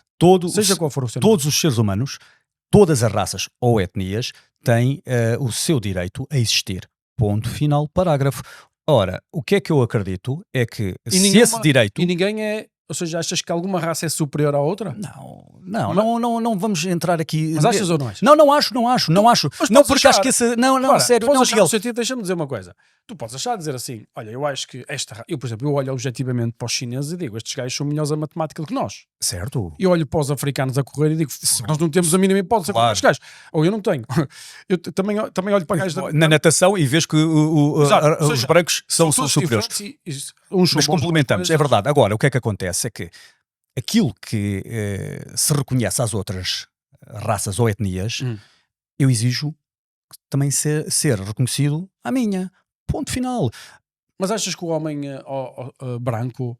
seja qual for o seu Todos os seres humanos, todas as raças ou etnias, têm o seu direito a existir. Ponto final, parágrafo. Ora, o que é que eu acredito é que se esse direito... E ninguém é... Ou seja, achas que alguma raça é superior à outra? Não vamos entrar aqui... Mas achas ou não achas? Não acho. Mas Não, podes porque achar. acho que esse... Não, Ora, sério. podes Não, achar Miguel. no sentido, deixa-me dizer uma coisa. Tu podes achar, dizer assim, olha, eu acho que eu, por exemplo, eu olho objetivamente para os chineses e digo, estes gajos são melhores a matemática do que nós. Certo. E olho para os africanos a correr e digo, nós não temos a mínima hipótese Claro. com estes gajos. Ou eu não tenho. Eu também olho para gajos Na natação e vês que Exato. Ou os seja, brancos são todos superiores. diferentes e uns são Mas bons complementamos, noutras é coisas. verdade. Agora, o que é que acontece é que aquilo que se reconhece às outras raças ou etnias, eu exijo também ser reconhecido à minha. Ponto final. Mas achas que o homem branco,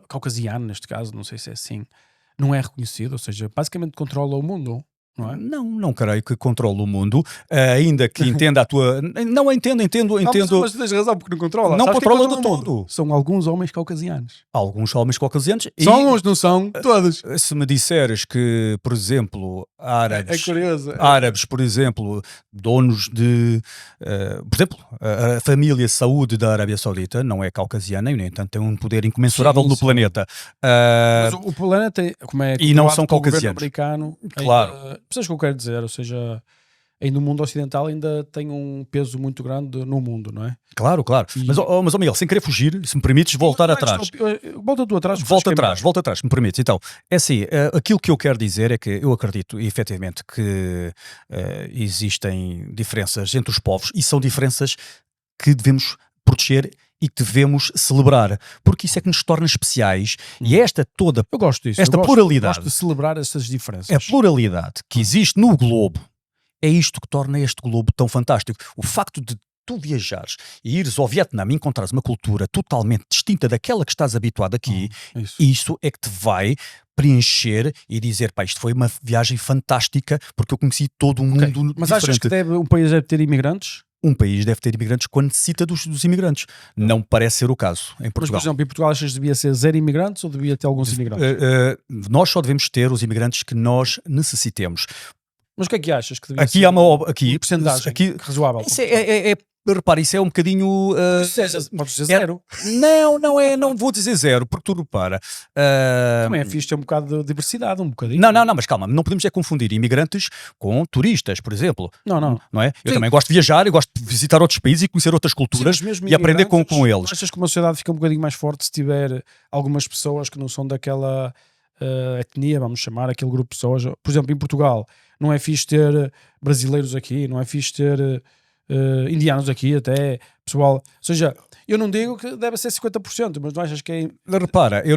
caucasiano neste caso, não sei se é assim, não é reconhecido? Ou seja, basicamente controla o mundo, não é? Não creio que controle o mundo, ainda que entenda a tua... Não, entendo. Mas tens razão, porque não controla. Não Sabes quem controla de o mundo? todo. São alguns homens caucasianos. Alguns homens caucasianos. E São uns, não são? Todos. se me disseres que, por exemplo, É árabes... curioso. Árabes, por exemplo, donos de... por exemplo, a família Saúde da Arábia Saudita não é caucasiana e, no entanto, tem um poder incomensurável Sim, no sim. planeta. Mas o planeta, como é E não controlado são pelo governo caucasianos. americano, Claro. percebes o que eu quero dizer? Ou seja, ainda o mundo ocidental ainda tem um peso muito grande no mundo, não é? Claro. Mas, ó Miguel, sem querer fugir, se me permites voltar atrás. Volta tu atrás. Volta atrás, me permites. Então, é assim, aquilo que eu quero dizer é que eu acredito, efetivamente, que existem diferenças entre os povos e são diferenças que devemos proteger e que devemos celebrar, porque isso é que nos torna especiais e esta toda... Eu gosto disso. Esta pluralidade. Gosto de celebrar essas diferenças. A pluralidade que existe no globo é isto que torna este globo tão fantástico. O facto de tu viajares e ires ao Vietnã e encontrares uma cultura totalmente distinta daquela que estás habituado aqui, isso é que te vai preencher e dizer, pá, isto foi uma viagem fantástica porque eu conheci todo um mundo diferente. Mas achas que um país deve ter imigrantes? Um país deve ter imigrantes quando necessita dos imigrantes. Não parece ser o caso em Mas, Portugal. por exemplo, em Portugal achas que devia ser zero imigrantes ou devia ter alguns imigrantes? Nós só devemos ter os imigrantes que nós necessitemos. Mas o que é que achas que devia Aqui ser? há uma porcentagem razoável. Isso repara, isso é um bocadinho... Podes dizer zero. Não vou dizer zero, porque tu repara... Também é fixe ter um bocado de diversidade, um bocadinho. Não, mas calma, não podemos confundir imigrantes com turistas, por exemplo. Não é? Eu Sim. também gosto de viajar, eu gosto de visitar outros países e conhecer outras culturas Sim, mas mesmo e aprender com imigrantes, eles. Achas que uma sociedade fica um bocadinho mais forte se tiver algumas pessoas que não são daquela etnia, vamos chamar, aquele grupo de pessoas. Por exemplo, em Portugal, não é fixe ter brasileiros aqui, não é fixe ter indianos aqui, até pessoal. Ou seja, eu não digo que deve ser 50%, mas não achas que é. Repara, eu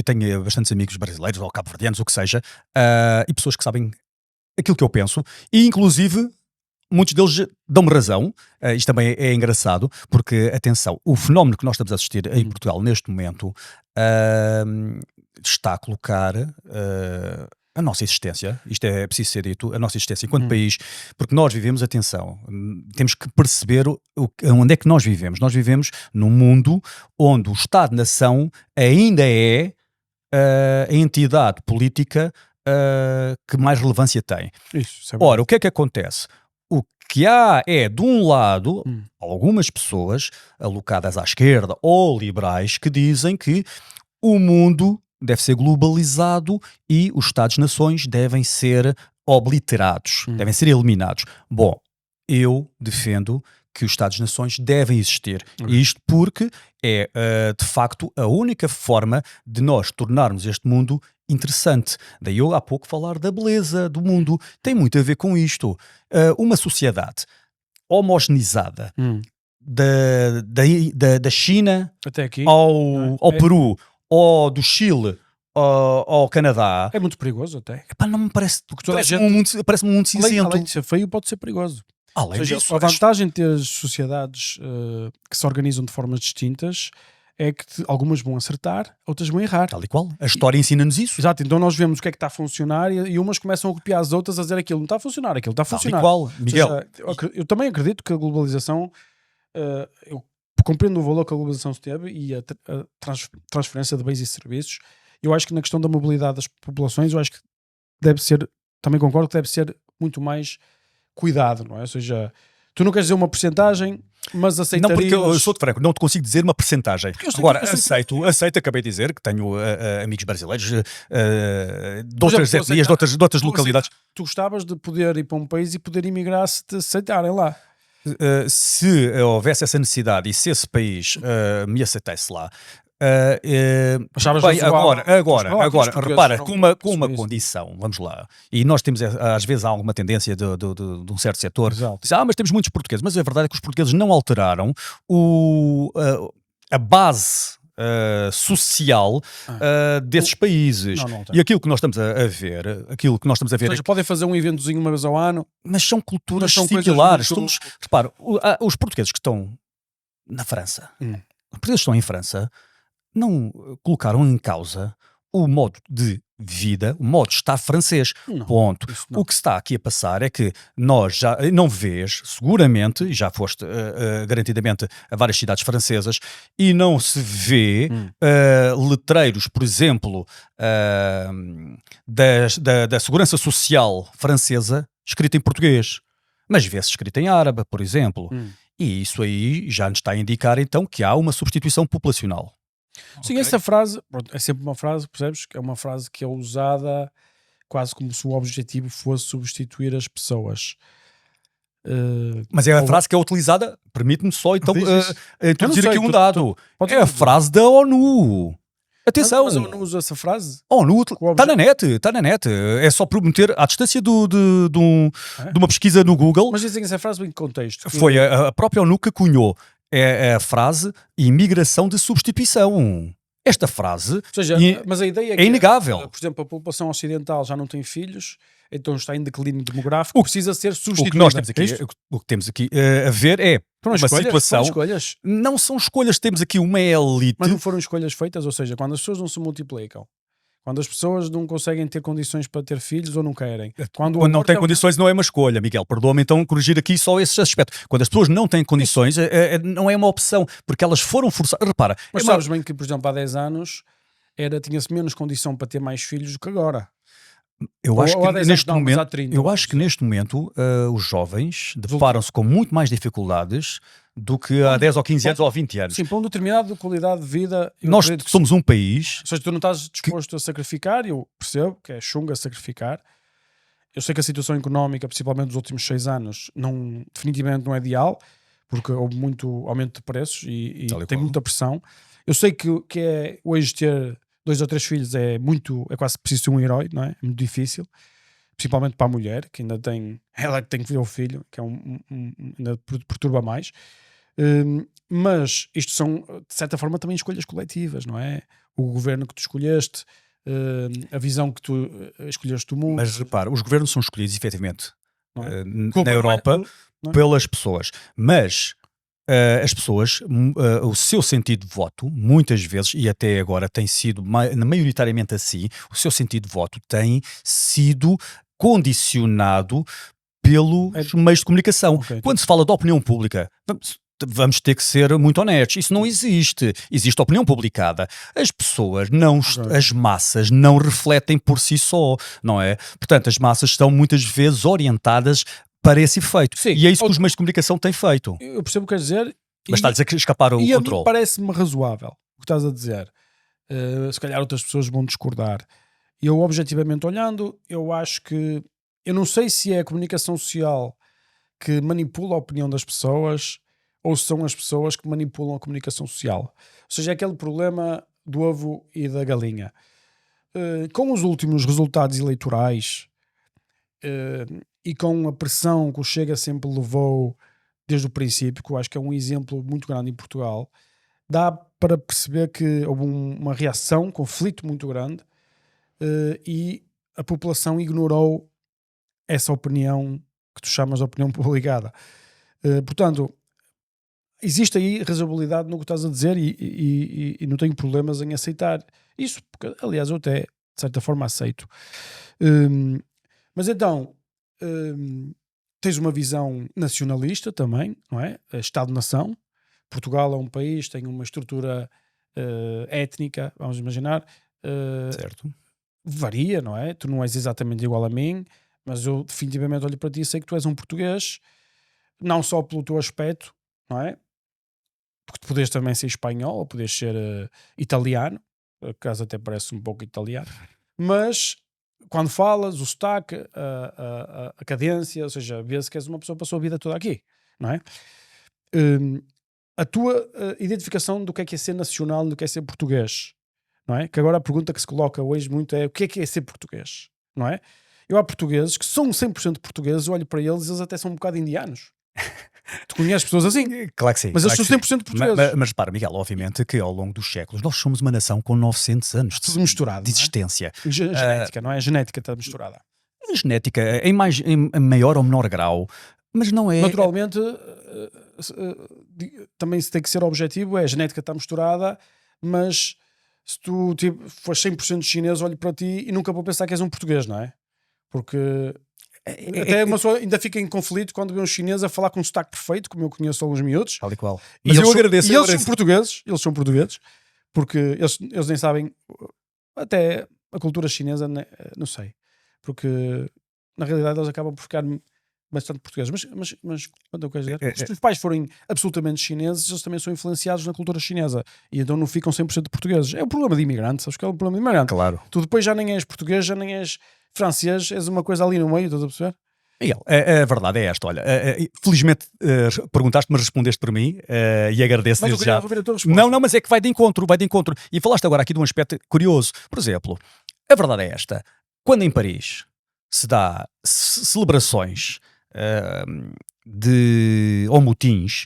tenho bastantes amigos brasileiros ou cabo-verdianos, o que seja, e pessoas que sabem aquilo que eu penso, e inclusive muitos deles dão-me razão. Isto também é engraçado, porque, atenção, o fenómeno que nós estamos a assistir em Portugal neste momento está a colocar a nossa existência, isto é preciso ser dito, a nossa existência enquanto país, porque nós vivemos, atenção, temos que perceber onde é que nós vivemos. Nós vivemos num mundo onde o Estado-nação ainda é a entidade política que mais relevância tem. Isso é Ora, o que é que acontece? O que há é, de um lado, algumas pessoas alocadas à esquerda ou liberais que dizem que o mundo deve ser globalizado e os Estados-nações devem ser obliterados, devem ser eliminados. Bom, eu defendo que os Estados-nações devem existir. Isto porque é, de facto, a única forma de nós tornarmos este mundo interessante. Daí eu há pouco falar da beleza do mundo. Tem muito a ver com isto. Uma sociedade homogeneizada da China até aqui ao Peru, ou do Chile ao Canadá, é muito perigoso até. epá, não me parece, Porque toda a parece-me um mundo cinzento. Além de ser feio, pode ser perigoso. Além Ou seja, disso, a vantagem de ter sociedades que se organizam de formas distintas é que algumas vão acertar, outras vão errar. tal e qual, a história ensina-nos isso. Exato, então nós vemos o que é que está a funcionar e umas começam a copiar as outras a dizer aquilo não está a funcionar, aquilo está a Tal e funcionar. qual, Miguel. Ou seja, eu também acredito que a globalização, eu compreendo o valor que a globalização teve e a transferência de bens e serviços. Eu acho que na questão da mobilidade das populações, eu acho que deve ser, também concordo que deve ser muito mais cuidado, não é? Ou seja, tu não queres dizer uma porcentagem, mas aceitarias... Não, porque eu sou de franco, não te consigo dizer uma percentagem. Agora, aceito, acabei de dizer que tenho amigos brasileiros de outras etnias, de outras localidades. Tu gostavas de poder ir para um país e poder emigrar se te aceitarem lá. Se houvesse essa necessidade e se esse país me aceitasse lá, bem, agora, repara, com uma condição, vamos lá, e nós temos, às vezes há alguma tendência de um certo setor, diz, mas temos muitos portugueses, mas a verdade é que os portugueses não alteraram a base social desses países. E aquilo que nós estamos a ver, Ou seja, podem fazer um eventozinho uma vez ao ano, mas são culturas similares. Repara, os portugueses que estão na França, os portugueses que estão em França não colocaram em causa o modo de vida, o modo de estar francês. Não, ponto. O que se está aqui a passar é que nós já não vês, seguramente, e já foste garantidamente a várias cidades francesas, e não se vê letreiros, por exemplo, da Segurança Social francesa escrito em português, mas vê-se escrito em árabe, por exemplo. E isso aí já nos está a indicar então que há uma substituição populacional. Sim, essa frase, pronto, é sempre uma frase, percebes? Que é uma frase que é usada quase como se o objetivo fosse substituir as pessoas. Mas é a frase que é utilizada, permite-me só então introduzir aqui um dado. É a frase da ONU. Atenção! Mas a ONU usa essa frase? ONU está na net. É só prometer à distância de uma pesquisa no Google. Mas dizem essa frase em que contexto? Foi a própria ONU que cunhou. É a frase imigração de substituição. Esta frase, ou seja, mas a ideia é inegável. Por exemplo, a população ocidental já não tem filhos, então está em declínio demográfico, precisa ser substituída. O que temos aqui a ver é uma situação. Escolhas. Não são escolhas, temos aqui uma elite. Mas não foram escolhas feitas, ou seja, quando as pessoas não se multiplicam, quando as pessoas não conseguem ter condições para ter filhos ou não querem. Quando não têm condições não é uma escolha, Miguel. Perdoa-me então corrigir aqui só esse aspecto. Quando as pessoas não têm condições, não é uma opção, porque elas foram forçadas. Repara. Mas sabes bem que, por exemplo, há 10 anos tinha-se menos condição para ter mais filhos do que agora. Eu acho que neste momento os jovens deparam-se com muito mais dificuldades do que há 10 ou 15 anos ou 20 anos. Sim, para um determinado qualidade de vida. Nós somos um país... Ou seja, tu não estás disposto a sacrificar, eu percebo que é chunga sacrificar. Eu sei que a situação económica, principalmente nos últimos 6 anos, definitivamente não é ideal, porque houve muito aumento de preços e tem muita pressão. Eu sei que é hoje ter 2 ou 3 filhos é quase preciso ser um herói, não é? É muito difícil, principalmente para a mulher, que ainda tem, ela que tem que ver o filho, que é ainda perturba mais. Mas isto são, de certa forma, também escolhas coletivas, não é? O governo que tu escolheste, a visão que tu escolheste do mundo. Mas repara, os governos são escolhidos efetivamente Não é? na Europa não é? pelas pessoas, mas as pessoas, o seu sentido de voto, muitas vezes, e até agora tem sido maioritariamente assim, o seu sentido de voto tem sido condicionado pelos meios de comunicação. Ok, Quando se fala de opinião pública, vamos ter que ser muito honestos. Isso não existe. Existe opinião publicada. As pessoas, as massas, não refletem por si só, não é? Portanto, as massas estão muitas vezes orientadas para esse efeito. Sim. E é isso que os meios de comunicação têm feito. Eu percebo o que queres dizer. Mas está a dizer que escapar o E a mim controle. parece-me razoável o que estás a dizer. Se calhar outras pessoas vão discordar. Eu, objetivamente olhando, eu acho que... Eu não sei se é a comunicação social que manipula a opinião das pessoas ou se são as pessoas que manipulam a comunicação social. Ou seja, é aquele problema do ovo e da galinha. Com os últimos resultados eleitorais e com a pressão que o Chega sempre levou desde o princípio, que eu acho que é um exemplo muito grande em Portugal, dá para perceber que houve uma reação, um conflito muito grande, e a população ignorou essa opinião que tu chamas de opinião publicada. Portanto, existe aí razoabilidade no que estás a dizer e não tenho problemas em aceitar isso, porque aliás eu até de certa forma aceito. Mas então tens uma visão nacionalista também, não é? Estado-nação. Portugal é um país, tem uma estrutura étnica, vamos imaginar. Certo. Varia, não é? Tu não és exatamente igual a mim, mas eu definitivamente olho para ti e sei que tu és um português, não só pelo teu aspecto, não é? Porque tu podes também ser espanhol, ou podes ser italiano, por acaso até parece um pouco italiano, mas quando falas, o sotaque, a cadência, ou seja, vê-se que és uma pessoa que passou a vida toda aqui, não é? A tua identificação do que é ser nacional, do que é ser português, não é? Que agora a pergunta que se coloca hoje muito é o que é ser português, não é? Eu há portugueses que são 100% portugueses, eu olho para eles e eles até são um bocado indianos. Tu conheces pessoas assim? Claro que sim. Mas eles claro são que sim. 100% portugueses. Mas repara, Miguel, obviamente que ao longo dos séculos nós somos uma nação com 900 anos Tudo misturado, de não é? existência. Genética, não é? A genética está misturada. A genética em maior ou menor grau, mas não é... Naturalmente, também se tem que ser objetivo, a genética está misturada, mas se tu fores 100% chinês, olho para ti e nunca vou pensar que és um português, não é? Porque até uma pessoa ainda fica em conflito quando vê um chinês a falar com um sotaque perfeito, como eu conheço alguns miúdos. Tal e qual. Mas eu eu agradeço. E eles são portugueses, porque eles nem sabem, até a cultura chinesa, não sei, porque na realidade eles acabam por ficar bastante portugueses. Mas quando eu quero dizer, se os pais forem absolutamente chineses, eles também são influenciados na cultura chinesa e então não ficam 100% portugueses. É o problema de imigrante, sabes que é o problema de imigrante? Claro. Tu depois já nem és português, já nem és francês, és uma coisa ali no meio, estás a perceber? Miguel, a verdade é esta, olha, felizmente perguntaste, mas respondeste por mim e agradeço Mas eu desde queria já. ouvir a tua resposta. Não, mas é que vai de encontro. E falaste agora aqui de um aspecto curioso. Por exemplo, a verdade é esta. Quando em Paris se dá celebrações ou motins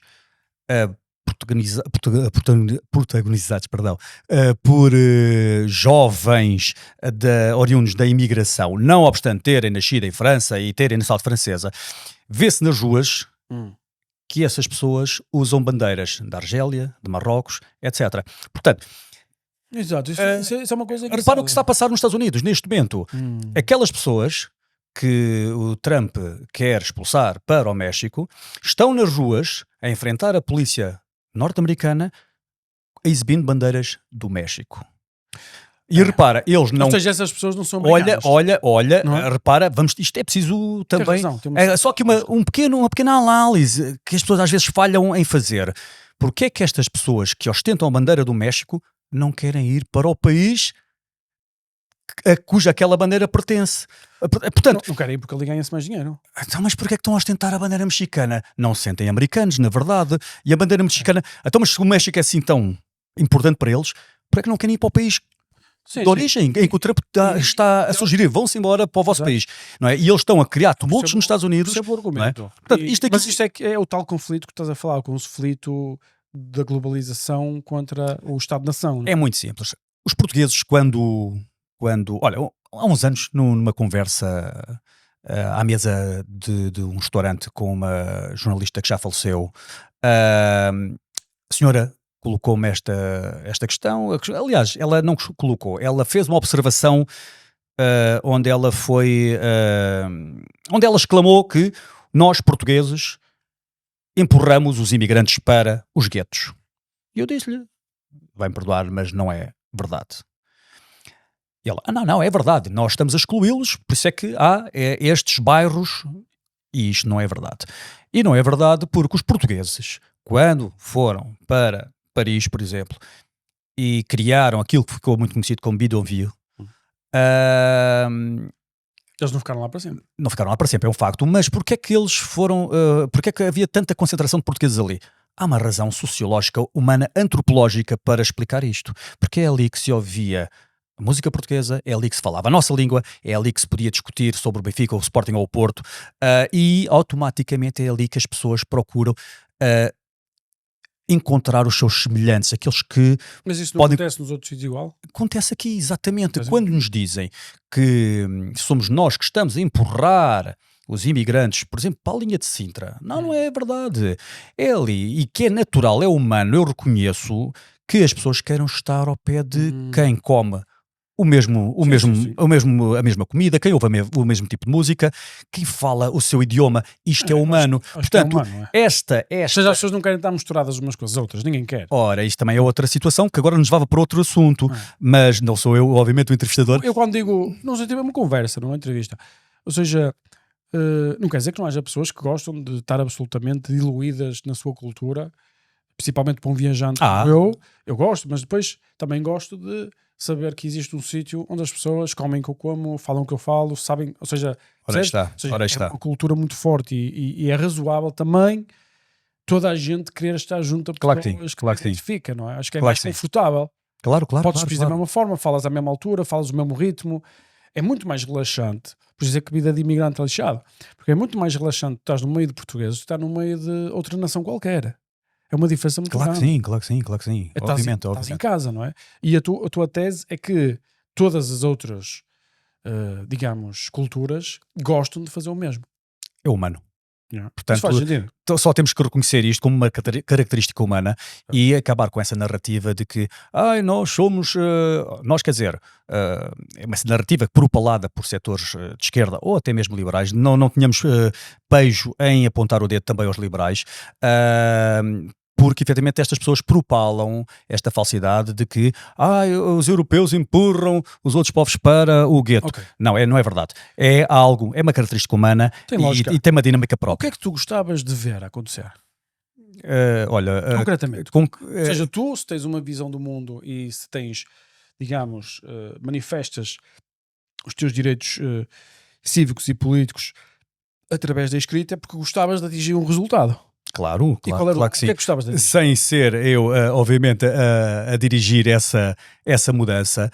protagonizados por jovens oriundos da imigração, não obstante terem nascido em França e terem nacionalidade francesa, vê-se nas ruas que essas pessoas usam bandeiras da Argélia, de Marrocos, etc. Portanto, exato, isso é uma coisa que repara o que está a passar nos Estados Unidos neste momento. Aquelas pessoas que o Trump quer expulsar para o México estão nas ruas a enfrentar a polícia norte-americana exibindo bandeiras do México. E repara, eles não... Ou seja, essas pessoas não são americanas. Olha, Não é? repara, isto é preciso também... razão, só que uma pequena análise que as pessoas às vezes falham em fazer. Porque é que estas pessoas que ostentam a bandeira do México não querem ir para o país a cuja aquela bandeira pertence? Portanto, não querem ir porque ali ganha-se mais dinheiro. então, mas porquê é que estão a ostentar a bandeira mexicana? Não se sentem americanos, na verdade. E a bandeira mexicana... Então, mas se o México é assim tão importante para eles, porquê é que não querem ir para o país Sim, de origem, em que o Trump está a sugerir, vão-se embora para o vosso Exato. país, não é? E eles estão a criar tumultos Percebo- nos Estados Unidos. Percebo o argumento. Portanto, isto aqui- Mas isto é que é o tal conflito que estás a falar, o conflito da globalização contra o Estado-nação. Não é? É muito simples. Os portugueses, quando olha, há uns anos, numa conversa à mesa de um restaurante com uma jornalista que já faleceu, a senhora colocou-me esta questão. Aliás, ela não colocou, ela fez uma observação onde ela onde ela exclamou que nós, portugueses, empurramos os imigrantes para os guetos. E eu disse-lhe, vai-me perdoar, mas não é verdade. E ela, não, é verdade, nós estamos a excluí-los, por isso é que há estes bairros, e isto não é verdade. E não é verdade porque os portugueses, quando foram para Paris, por exemplo, e criaram aquilo que ficou muito conhecido como bidonville, Eles não ficaram lá para sempre. não ficaram lá para sempre, é um facto, mas porquê é que eles foram, porquê é que havia tanta concentração de portugueses ali? Há uma razão sociológica, humana, antropológica para explicar isto, porque é ali que se ouvia a música portuguesa, é ali que se falava a nossa língua, é ali que se podia discutir sobre o Benfica, ou o Sporting ou o Porto, e automaticamente é ali que as pessoas procuram encontrar os seus semelhantes, aqueles que Mas isso não podem... acontece nos outros sítios igual? Acontece aqui, exatamente. Pois é. Quando nos dizem que somos nós que estamos a empurrar os imigrantes, por exemplo, para a linha de Sintra, não é verdade. É ali, e que é natural, é humano, eu reconheço que as pessoas queiram estar ao pé de quem come a mesma comida, quem ouve o mesmo tipo de música, quem fala o seu idioma, isto é humano. Acho que é Portanto, humano, é? esta... Ou seja, as pessoas não querem estar misturadas umas com as outras, ninguém quer. Ora, isto também é outra situação que agora nos levava para outro assunto, mas não sou eu, obviamente, o entrevistador. Eu quando digo, não sei, tive uma conversa, não é uma entrevista. Ou seja, não quer dizer que não haja pessoas que gostam de estar absolutamente diluídas na sua cultura, principalmente para um viajante como eu gosto, mas depois também gosto de saber que existe um sítio onde as pessoas comem o que eu como, falam o que eu falo, sabem, ou seja, Ora é está. uma cultura muito forte e é razoável também toda a gente querer estar junto a Claro que pessoas sim, claro que sim. identifica, não é? Acho que é Claro mais que sim. confortável. Claro, Podes claro, vestir claro. da mesma forma, falas à mesma altura, falas o mesmo ritmo. É muito mais relaxante. Por isso é que a vida de imigrante é lixada. Porque é muito mais relaxante tu estás no meio de portugueses do que estar no meio de outra nação qualquer. É uma diferença muito Claro que grande. sim, claro que sim, claro que sim. Estás em casa, não é? E a tua tese é que todas as outras, digamos, culturas gostam de fazer o mesmo. É humano. Yeah. Portanto, Isso faz sentido. Então só temos que reconhecer isto como uma característica humana e acabar com essa narrativa de que nós somos, quer dizer, é uma narrativa propalada por setores de esquerda ou até mesmo liberais, não tínhamos pejo em apontar o dedo também aos liberais, porque efetivamente estas pessoas propalam esta falsidade de que os europeus empurram os outros povos para o gueto. Okay. Não é verdade. É uma característica humana e tem uma dinâmica O que própria. é que tu gostavas de ver acontecer? Concretamente. Ou seja, tu, se tens uma visão do mundo e se tens, digamos, manifestas os teus direitos cívicos e políticos através da escrita, é porque gostavas de atingir um resultado. Claro que sim. O que é que gostavas de atingir? Sem ser eu, obviamente, a dirigir essa mudança,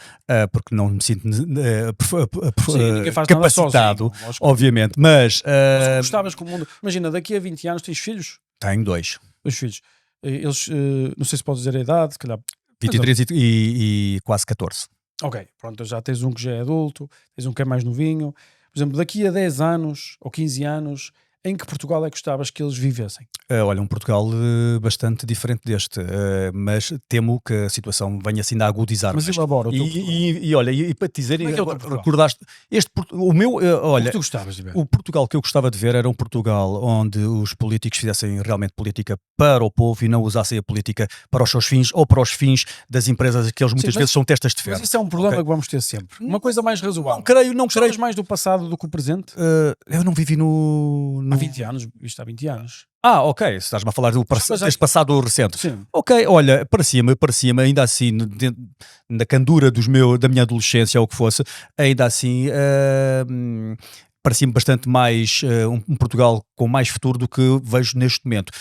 porque não me sinto ninguém faz nada capacitado, sozinho, lógico. obviamente, mas Mas gostavas que o mundo... Imagina, daqui a 20 anos tens filhos? tenho 2. Os filhos. Eles, não sei se podes dizer a idade, se calhar... 23 e quase 14. Ok, pronto, já tens um que já é adulto, tens um que é mais novinho. Por exemplo, daqui a 10 anos ou 15 anos, em que Portugal é que gostavas que eles vivessem? Olha, um Portugal bastante diferente deste, mas temo que a situação venha assim a agudizar. Mas elabora o teu e olha, e para te dizer, Como é que é o teu Portugal? recordaste, o meu, O que olha, tu gostavas de ver? o Portugal que eu gostava de ver era um Portugal onde os políticos fizessem realmente política para o povo e não usassem a política para os seus fins ou para os fins das empresas que eles muitas Sim, vezes são testas de Mas ferro. isso é um problema Ok. que vamos ter sempre. Uma coisa mais razoável. Não creio. Gostavas mais do passado do que o presente? Eu não vivi Há 20 anos, isto há 20 anos. Ok, se estás-me a falar Mas deste passado recente. Sim. Ok, olha, parecia-me ainda assim, na candura da minha adolescência ou o que fosse, ainda assim, parecia-me bastante mais um Portugal com mais futuro do que vejo neste momento.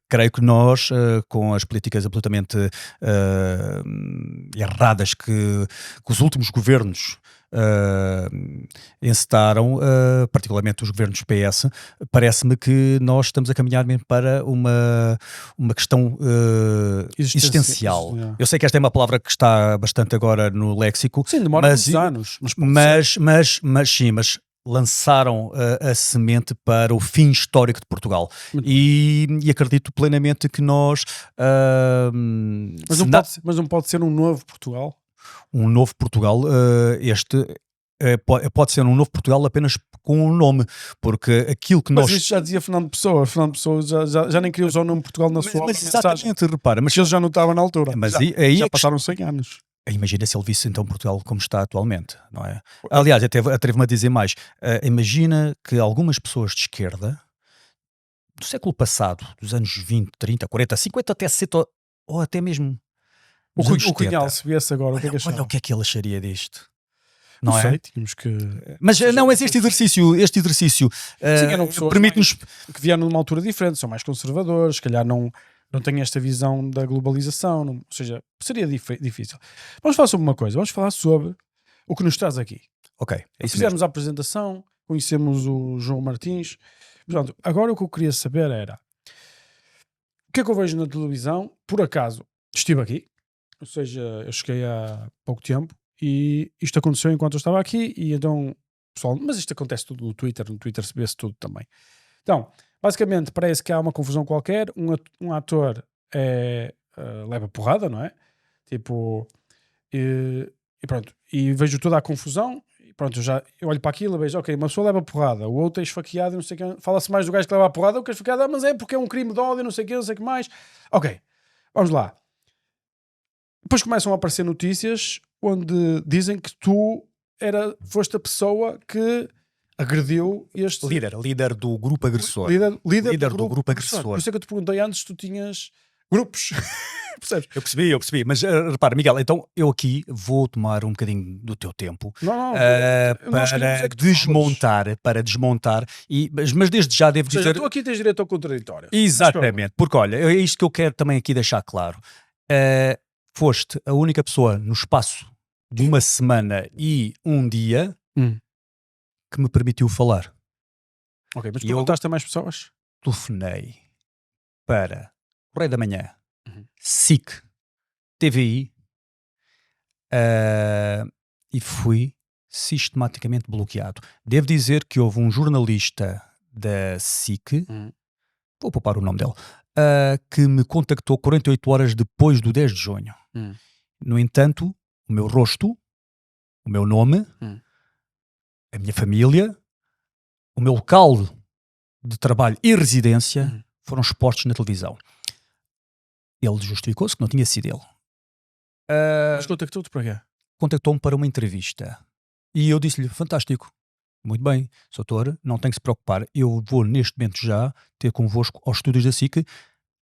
Creio que nós, com as políticas absolutamente erradas que os últimos governos encetaram, particularmente os governos PS, parece-me que nós estamos a caminhar mesmo para uma questão existencial. Yeah. Eu sei que esta é uma palavra que está bastante agora no léxico. Sim, demora mas, muitos anos. Mas mas lançaram a semente para o fim histórico de Portugal. E acredito plenamente que nós... mas não pode ser um novo Portugal? Um novo Portugal, pode ser um novo Portugal apenas com um nome, porque aquilo que mas nós... isso já dizia Fernando Pessoa já nem queria usar o nome Portugal na sua mas mensagem. exatamente, repara, Mas ele já não estava na altura. Mas já passaram 100 anos. Imagina se ele visse então Portugal como está atualmente, não é? Aliás, atrevo-me a dizer mais. Imagina que algumas pessoas de esquerda do século passado, dos anos 20, 30, 40, 50 até 60 ou até mesmo o Cunhal, se viesse agora, o que é que achava? Olha o que é que ele acharia disto. Não é? sei, tínhamos que... Mas este exercício permite-nos... Que vieram numa altura diferente, são mais conservadores, se calhar não têm esta visão da globalização, ou seja, seria difícil. Vamos falar sobre uma coisa, vamos falar sobre o que nos traz aqui. Ok. Fizemos a apresentação, conhecemos o João Martins. Portanto, agora o que eu queria saber era o que é que eu vejo na televisão. Por acaso estive aqui, ou seja, eu cheguei há pouco tempo e isto aconteceu enquanto eu estava aqui, e então, pessoal, mas isto acontece tudo no Twitter se vê-se tudo também. Então, basicamente parece que há uma confusão qualquer, um ator leva porrada, não é? Tipo, e pronto, e vejo toda a confusão, e pronto, eu olho para aquilo e vejo, ok, uma pessoa leva porrada, o outro é esfaqueado, não sei o que, fala-se mais do gajo que leva a porrada do que é esfaqueado, mas é porque é um crime de ódio, não sei o que, não sei o que mais. Ok, vamos lá. Depois começam a aparecer notícias onde dizem que tu foste a pessoa que agrediu este... Líder do grupo agressor. Líder do grupo agressor. Por isso é que eu te perguntei antes se tu tinhas grupos. Percebes? Eu percebi. Mas repara, Miguel, então eu aqui vou tomar um bocadinho do teu tempo para desmontar. Mas desde já devo dizer... Tu aqui tens direito ao contraditório. Exatamente. Porque olha, é isto que eu quero também aqui deixar claro. Foste a única pessoa no espaço de uma semana e um dia que me permitiu falar. Ok, mas perguntaste a mais pessoas? Telefonei para o Rei da Manhã, SIC, TVI, e fui sistematicamente bloqueado. Devo dizer que houve um jornalista da SIC, vou poupar o nome dele, que me contactou 48 horas depois do 10 de junho. No entanto, o meu rosto, o meu nome, a minha família, o meu local de trabalho e residência foram expostos na televisão. Ele justificou-se que não tinha sido ele. Mas contactou-te para quê? Contactou-me para uma entrevista. E eu disse-lhe, fantástico, muito bem, doutor, não tem que se preocupar, eu vou neste momento já ter convosco aos estúdios da SIC,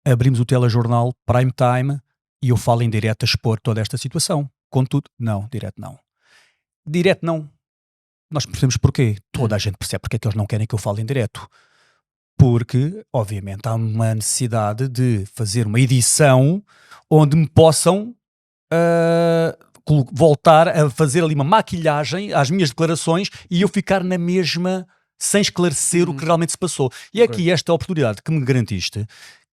abrimos o telejornal Prime Time e eu falo em direto a expor toda esta situação. Contudo, não, direto não. Direto não. Nós percebemos porquê. Toda a gente percebe porque é que eles não querem que eu fale em direto. Porque, obviamente, há uma necessidade de fazer uma edição onde me possam voltar a fazer ali uma maquilhagem às minhas declarações e eu ficar na mesma sem esclarecer o que realmente se passou. E é aqui esta oportunidade que me garantiste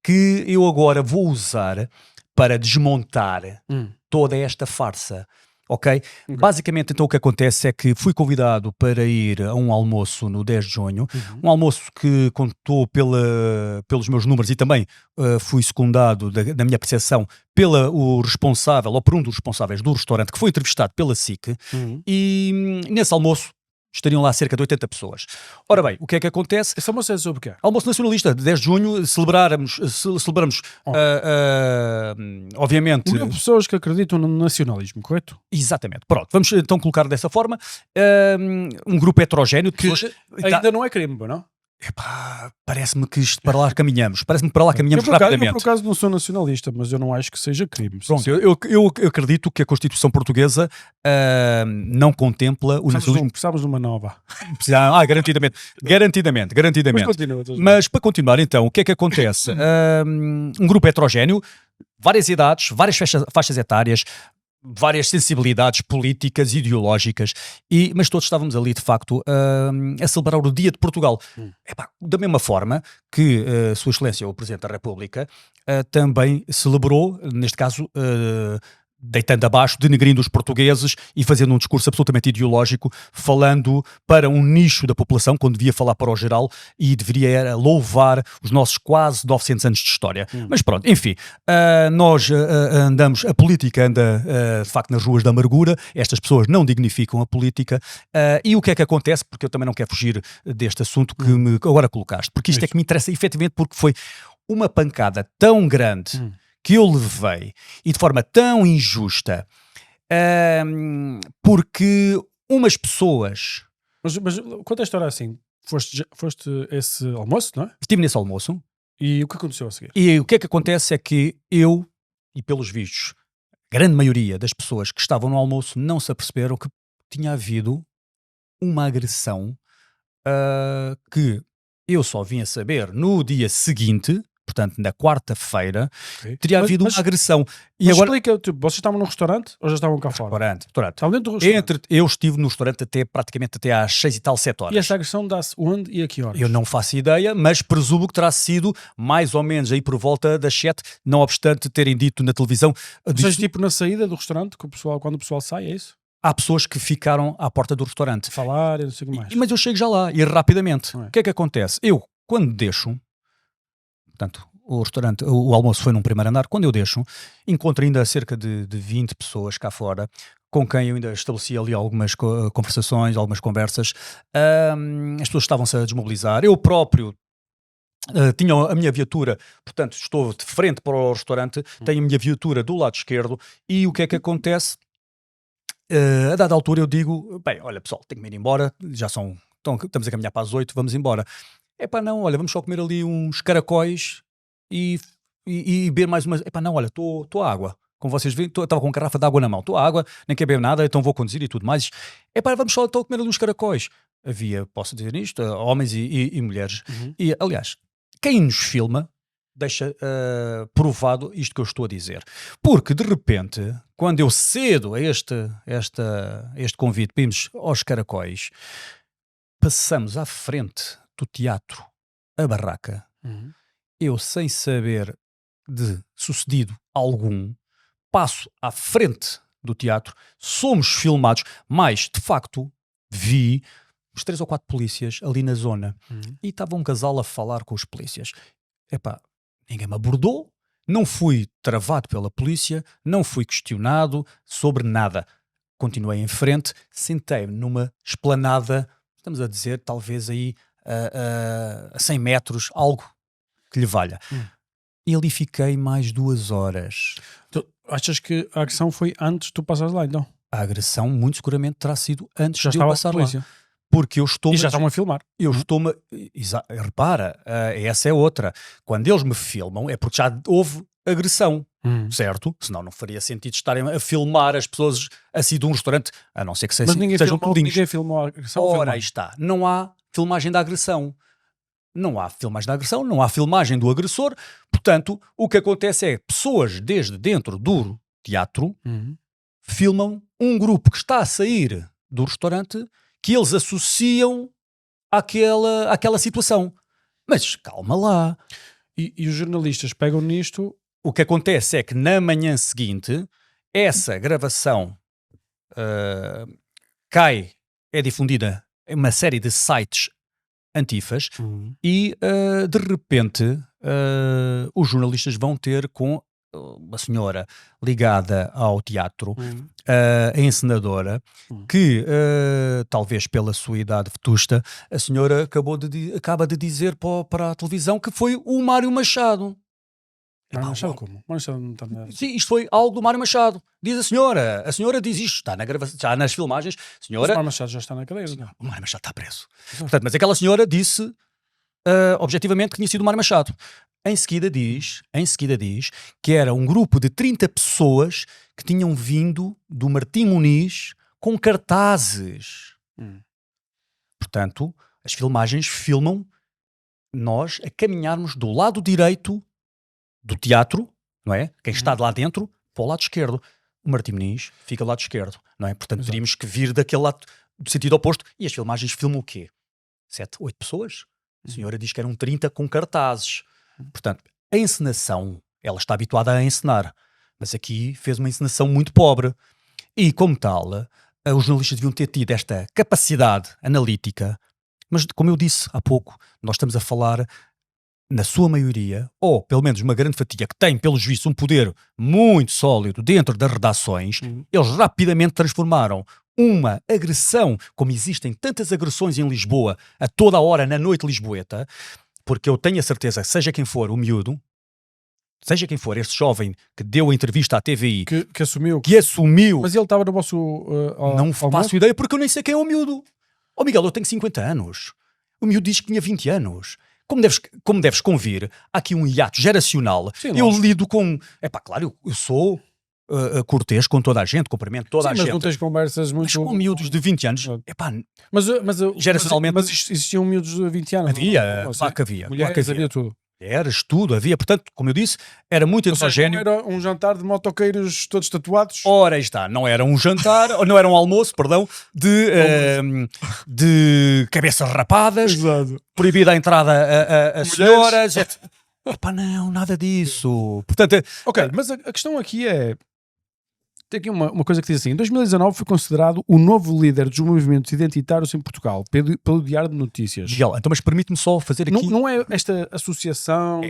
que eu agora vou usar para desmontar toda esta farsa. Ok? Basicamente, então, o que acontece é que fui convidado para ir a um almoço no 10 de junho, um almoço que contou pelos meus números e também fui secundado, da minha percepção, o responsável, ou por um dos responsáveis do restaurante, que foi entrevistado pela SIC, e nesse almoço estariam lá cerca de 80 pessoas. Ora bem, o que é que acontece? Esse almoço é sobre o quê? Almoço nacionalista, de 10 de junho, celebramos obviamente... Há pessoas que acreditam no nacionalismo, correto? Exatamente. Pronto, vamos então colocar dessa forma. Um grupo heterogéneo de que pessoas... ainda não é crime, não? epá, parece-me que isto para lá caminhamos. Parece-me que para lá caminhamos eu, rapidamente. por acaso não sou nacionalista, mas eu não acho que seja crime. Pronto, eu acredito que a Constituição Portuguesa não contempla o nacionalismo. Precisamos de uma nova. Garantidamente. Mas continua. Mas para continuar então, o que é que acontece? Um grupo heterogéneo, várias idades, várias faixas etárias, várias sensibilidades políticas, ideológicas, mas todos estávamos ali de facto a celebrar o Dia de Portugal. Epá, da mesma forma que Sua Excelência, o Presidente da República, também celebrou, neste caso, deitando abaixo, denegrindo os portugueses e fazendo um discurso absolutamente ideológico, falando para um nicho da população, quando devia falar para o geral, e deveria era louvar os nossos quase 900 anos de história. Mas pronto, enfim, nós a política anda de facto nas ruas da amargura, estas pessoas não dignificam a política, e o que é que acontece, porque eu também não quero fugir deste assunto que me agora colocaste, porque isto é que me interessa efetivamente, porque foi uma pancada tão grande que eu levei, e de forma tão injusta, porque umas pessoas... Mas conta a história assim. Foste esse almoço, não é? Estive nesse almoço, E o que aconteceu a seguir? e o que é que acontece é que eu, e pelos vistos, a grande maioria das pessoas que estavam no almoço não se aperceberam que tinha havido uma agressão que eu só vim a saber no dia seguinte, portanto na quarta-feira, Okay. teria havido mas uma agressão. E Mas agora... explica, tipo, vocês estavam num restaurante ou já estavam cá fora? Restaurante. Estavam dentro do restaurante. Eu estive no restaurante praticamente até às 6 e tal, 7 horas. E esta agressão dá-se onde e a que horas? Eu não faço ideia, mas presumo que terá sido mais ou menos aí por volta das 7, não obstante terem dito na televisão. Ou seja, tipo na saída do restaurante, que o pessoal, quando o pessoal sai, é isso? Há pessoas que ficaram à porta do restaurante. Falar e não sei o que mais. Mas eu chego já lá, e rapidamente. Não é? O que é que acontece? Eu, quando deixo, portanto, o restaurante, o almoço foi num primeiro andar, quando eu deixo, encontro ainda cerca de 20 pessoas cá fora, com quem eu ainda estabeleci ali algumas conversações, algumas conversas. As pessoas estavam-se a desmobilizar. Eu próprio tinha a minha viatura, portanto, estou de frente para o restaurante, tenho a minha viatura do lado esquerdo, e o que é que acontece? A dada altura eu digo, bem, olha pessoal, tenho que me ir embora, estamos a caminhar para as 8, vamos embora. Epá, não, olha, vamos só comer ali uns caracóis e beber mais umas... Epá, não, olha, estou à água. Como vocês veem, estava com uma garrafa de água na mão. Estou à água, nem quero beber nada, então vou conduzir e tudo mais. Epá, vamos só então comer ali uns caracóis. Havia, posso dizer isto, homens e mulheres. E, aliás, quem nos filma deixa provado isto que eu estou a dizer. Porque, de repente, quando eu cedo a este convite, vimos aos caracóis, passamos à frente do teatro, a barraca, eu sem saber de sucedido algum, passo à frente do teatro, somos filmados, mas, de facto, vi os 3 ou 4 polícias ali na zona, e estava um casal a falar com os polícias. Epá, ninguém me abordou, não fui travado pela polícia, não fui questionado sobre nada. Continuei em frente, sentei-me numa esplanada, estamos a dizer, talvez aí a 100 metros, algo que lhe valha. E ali fiquei mais 2 horas. Tu achas que a agressão foi antes de tu passares lá, então? A agressão, muito seguramente, terá sido antes Já de eu estava a passar lá. polícia. Porque eu estou... E já estavam a filmar. Eu estou-me... Repara, essa é outra. Quando eles me filmam é porque já houve agressão, certo? Senão não faria sentido estarem a filmar as pessoas assim de um restaurante, a não ser que Mas sejam peladinhos. ninguém filmou a agressão. Ora, aí está. Não há filmagem da agressão. Não há filmagem da agressão, não há filmagem do agressor. Portanto, o que acontece é que pessoas desde dentro do teatro filmam um grupo que está a sair do restaurante que eles associam àquela situação. Mas calma lá. E os jornalistas pegam nisto. O que acontece é que na manhã seguinte, essa gravação é difundida em uma série de sites antifas e de repente os jornalistas vão ter com uma senhora ligada ao teatro, a encenadora, que talvez pela sua idade vetusta, a senhora acaba de dizer para a televisão que foi o Mário Machado. Mário Machado como? Mário Machado não está nada. Sim, isto foi algo do Mário Machado. Diz a senhora diz isto, está na gravação, já nas filmagens. Mas o Senhora, Mário Machado já está na cadeia. Não? o Mário Machado está preso. Portanto, mas aquela senhora disse objetivamente, que tinha sido o Mário Machado. Em seguida diz que era um grupo de 30 pessoas que tinham vindo do Martim Muniz com cartazes. Portanto, as filmagens filmam nós a caminharmos do lado direito do teatro, não é? Quem está de lá dentro, para o lado esquerdo. O Martim Muniz fica do lado esquerdo, não é? Portanto, teríamos que vir daquele lado, do sentido oposto. E as filmagens filmam o quê? 7, 8 pessoas? A senhora diz que eram 30 com cartazes. Portanto, a encenação, ela está habituada a encenar, mas aqui fez uma encenação muito pobre. E, como tal, os jornalistas deviam ter tido esta capacidade analítica, mas, como eu disse há pouco, nós estamos a falar, na sua maioria, ou pelo menos uma grande fatia, que tem, pelo juízo, um poder muito sólido dentro das redações. Eles rapidamente transformaram uma agressão, como existem tantas agressões em Lisboa, a toda a hora na noite lisboeta, porque eu tenho a certeza, seja quem for o miúdo, seja quem for este jovem que deu a entrevista à TVI, Que assumiu. que assumiu, Mas ele estava no vosso. não faço ideia porque eu nem sei quem é o miúdo. Miguel, eu tenho 50 anos. O miúdo diz que tinha 20 anos. Como deves convir, há aqui um hiato geracional. Sim, eu lógico. lido com... claro, eu sou cortês com toda a gente, cumprimento toda a Mas gente. não tens conversas muito. Mas com miúdos de 20 anos, Geracionalmente- Mas existiam miúdos de 20 anos. havia, não? claro que havia. Mulheres, Claro que havia tudo. Era estudo, havia. Portanto, como eu disse, era muito Ou seja, heterogéneo. não era um jantar de motoqueiros todos tatuados. Ora, aí está, não era um jantar, ou não era um almoço, perdão, de cabeças rapadas, Exato. proibida a entrada a Mulheres. senhoras. Não, nada disso. Portanto, Ok, mas a questão aqui é. Tem aqui uma coisa que diz assim: em 2019 foi considerado o novo líder dos movimentos identitários em Portugal, pelo Diário de Notícias. Miguel, então, mas permite-me só fazer aqui. Não é esta associação.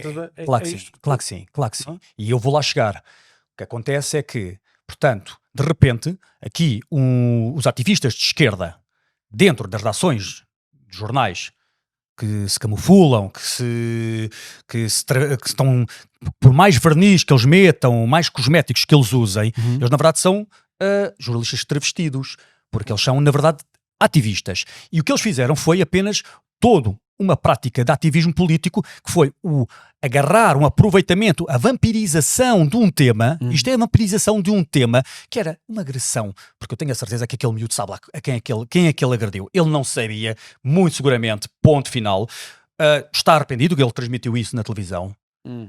Claro que sim, claro que sim, claro que sim. E eu vou lá chegar. O que acontece é que, portanto, de repente, aqui os ativistas de esquerda, dentro das redações de jornais, que se camufulam, que estão, por mais verniz que eles metam, mais cosméticos que eles usem, eles na verdade são jornalistas travestidos, porque eles são na verdade ativistas. E o que eles fizeram foi apenas uma prática de ativismo político, que foi o agarrar um aproveitamento, a vampirização de um tema. Isto é a vampirização de um tema que era uma agressão, porque eu tenho a certeza que aquele miúdo sabe lá quem é que ele agrediu. Ele não sabia, muito seguramente, ponto final. Está arrependido que ele transmitiu isso na televisão,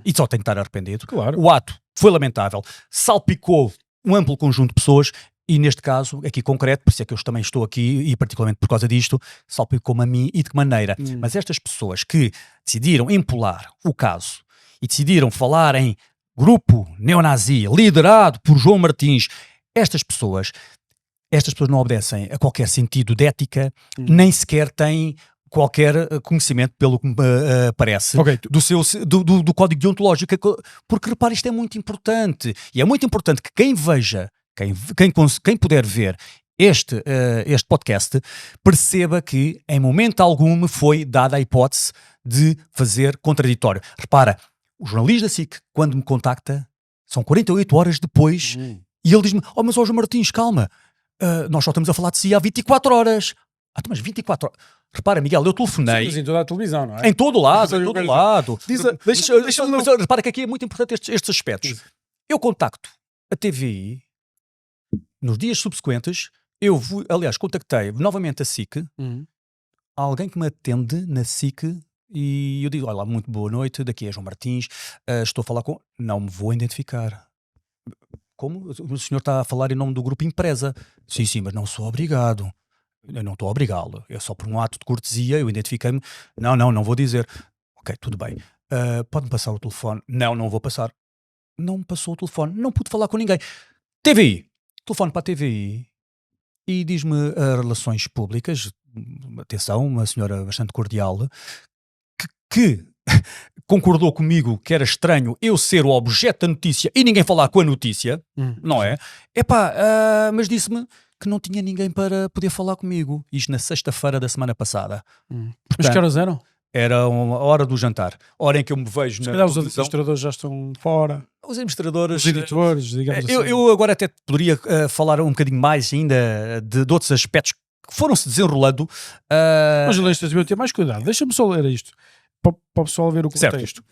e só tem que estar arrependido. Claro. O ato foi lamentável, salpicou um amplo conjunto de pessoas. E neste caso, aqui concreto, por isso é que eu também estou aqui, e particularmente por causa disto, salpicou-me a mim e de que maneira. Mas estas pessoas que decidiram empolar o caso e decidiram falar em grupo neonazi liderado por João Martins, estas pessoas não obedecem a qualquer sentido de ética, nem sequer têm qualquer conhecimento, pelo que me parece, Ok. do código deontológico, porque repare, isto é muito importante, e é muito importante que quem veja, quem puder ver este podcast, perceba que em momento algum me foi dada a hipótese de fazer contraditório. Repara, o jornalista SIC, quando me contacta, são 48 horas depois, e ele diz-me: mas João Martins, calma, nós só estamos a falar de si há 24 horas. Mas 24 horas... Repara, Miguel, eu telefonei... Mas em toda a televisão, não é? Em todo lado, em todo lado. Deixa-me- Mas repara que aqui é muito importante estes aspectos. Eu contacto a TVI nos dias subsequentes. Aliás, contactei novamente a SIC, alguém que me atende na SIC, e eu digo: olá, muito boa noite, daqui é João Martins, estou a falar com... Não me vou identificar. Como? O senhor está a falar em nome do grupo Empresa. Sim, mas não sou obrigado. Eu não estou a obrigá-lo. É só por um ato de cortesia, eu identifiquei-me. Não vou dizer. Ok, tudo bem. Pode-me passar o telefone? Não vou passar. Não me passou o telefone. Não pude falar com ninguém. TVI. Telefone para a TVI e diz-me relações públicas, atenção, uma senhora bastante cordial, que concordou comigo que era estranho eu ser o objeto da notícia e ninguém falar com a notícia, não é? Mas disse-me que não tinha ninguém para poder falar comigo. Isto na sexta-feira da semana passada. Mas que horas eram? Era uma hora do jantar. Hora em que eu me vejo Se na calhar os televisão. administradores já estão fora. Os administradores... Os editores, digamos assim. Eu agora até poderia falar um bocadinho mais ainda de outros aspectos que foram-se desenrolando. Os jornalistas deviam ter mais cuidado. Deixa-me só ler isto. para o pessoal ver o Certo. contexto.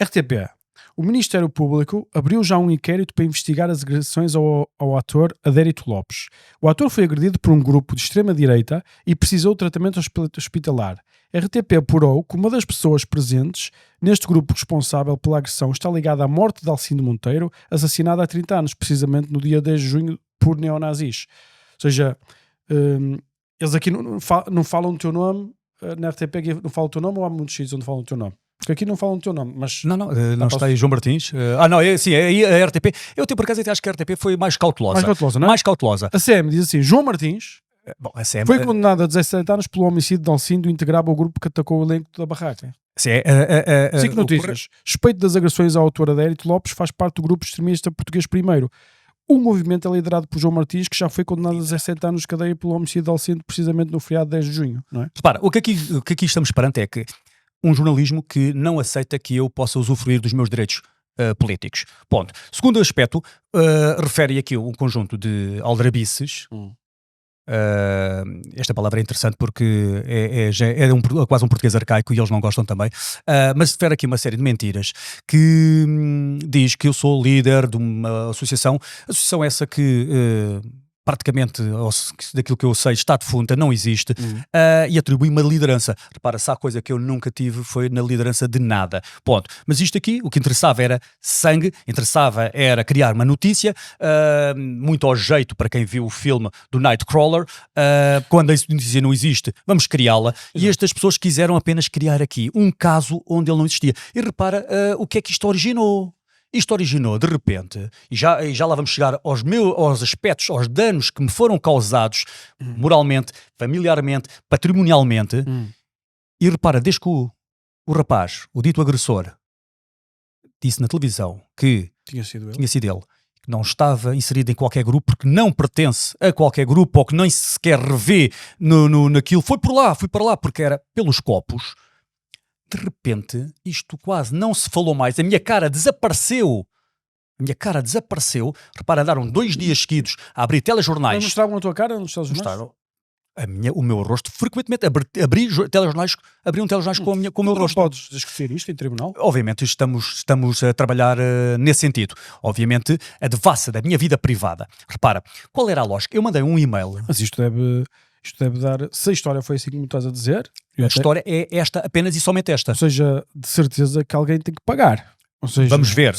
RTP. O Ministério Público abriu já um inquérito para investigar as agressões ao ator Adérito Lopes. O ator foi agredido por um grupo de extrema-direita e precisou de tratamento hospitalar. RTP apurou que uma das pessoas presentes neste grupo responsável pela agressão está ligada à morte de Alcindo Monteiro, assassinada há 30 anos, precisamente no dia 10 de junho, por neonazis. Ou seja, eles aqui não falam o teu nome, na RTP aqui não falam o teu nome, ou há muitos sítios onde falam o teu nome? Porque aqui não falam o teu nome, mas... Não está aí João Martins. Sim, aí a RTP. Eu, por acaso, até acho que a RTP foi mais cautelosa. Mais cautelosa, não é? Mais cautelosa. A CM diz assim, João Martins Bom, a CM, foi condenado a 17 anos pelo homicídio de Alcindo e integrava o grupo que atacou o elenco da barraca. Cinco notícias. Respeito das agressões ao autor Adérito Lopes faz parte do grupo extremista português Primeiro. O movimento é liderado por João Martins, que já foi condenado a 17 anos de cadeia pelo homicídio de Alcindo, precisamente no feriado de 10 de junho, não é? Repara, o que aqui estamos perante é que um jornalismo que não aceita que eu possa usufruir dos meus direitos políticos. Ponto. Segundo aspecto, refere aqui um conjunto de aldrabices. Esta palavra é interessante porque é quase um português arcaico e eles não gostam também, mas refere aqui uma série de mentiras que diz que eu sou líder de uma associação essa que praticamente, daquilo que eu sei, está defunta, não existe, e atribui uma liderança. Repara, se há coisa que eu nunca tive foi na liderança de nada. Ponto. Mas isto aqui, o que interessava era sangue, interessava era criar uma notícia, muito ao jeito para quem viu o filme do Nightcrawler, quando a notícia não existe, vamos criá-la, e estas pessoas quiseram apenas criar aqui um caso onde ele não existia. E repara o que é que isto originou. Isto originou, de repente, e já lá vamos chegar aos aspectos, aos danos que me foram causados moralmente, familiarmente, patrimonialmente. E repara, desde que o rapaz, o dito agressor, disse na televisão que Tinha sido ele, que não estava inserido em qualquer grupo, porque não pertence a qualquer grupo, ou que nem sequer revê naquilo, foi para lá, porque era pelos copos. De repente, isto quase não se falou mais. A minha cara desapareceu. Repara, andaram 2 dias seguidos a abrir telejornais. Mas mostravam a tua cara nos telejornais? Mostraram o meu rosto. Frequentemente abriam telejornais com o meu rosto. Podes discutir isto em tribunal? Obviamente estamos a trabalhar nesse sentido. Obviamente a devassa da minha vida privada. Repara, qual era a lógica? Eu mandei um e-mail. Mas isto deve dar... Se a história foi assim como estás a dizer... A história é esta, apenas e somente esta. Ou seja, de certeza que alguém tem que pagar. Ou seja, vamos ver.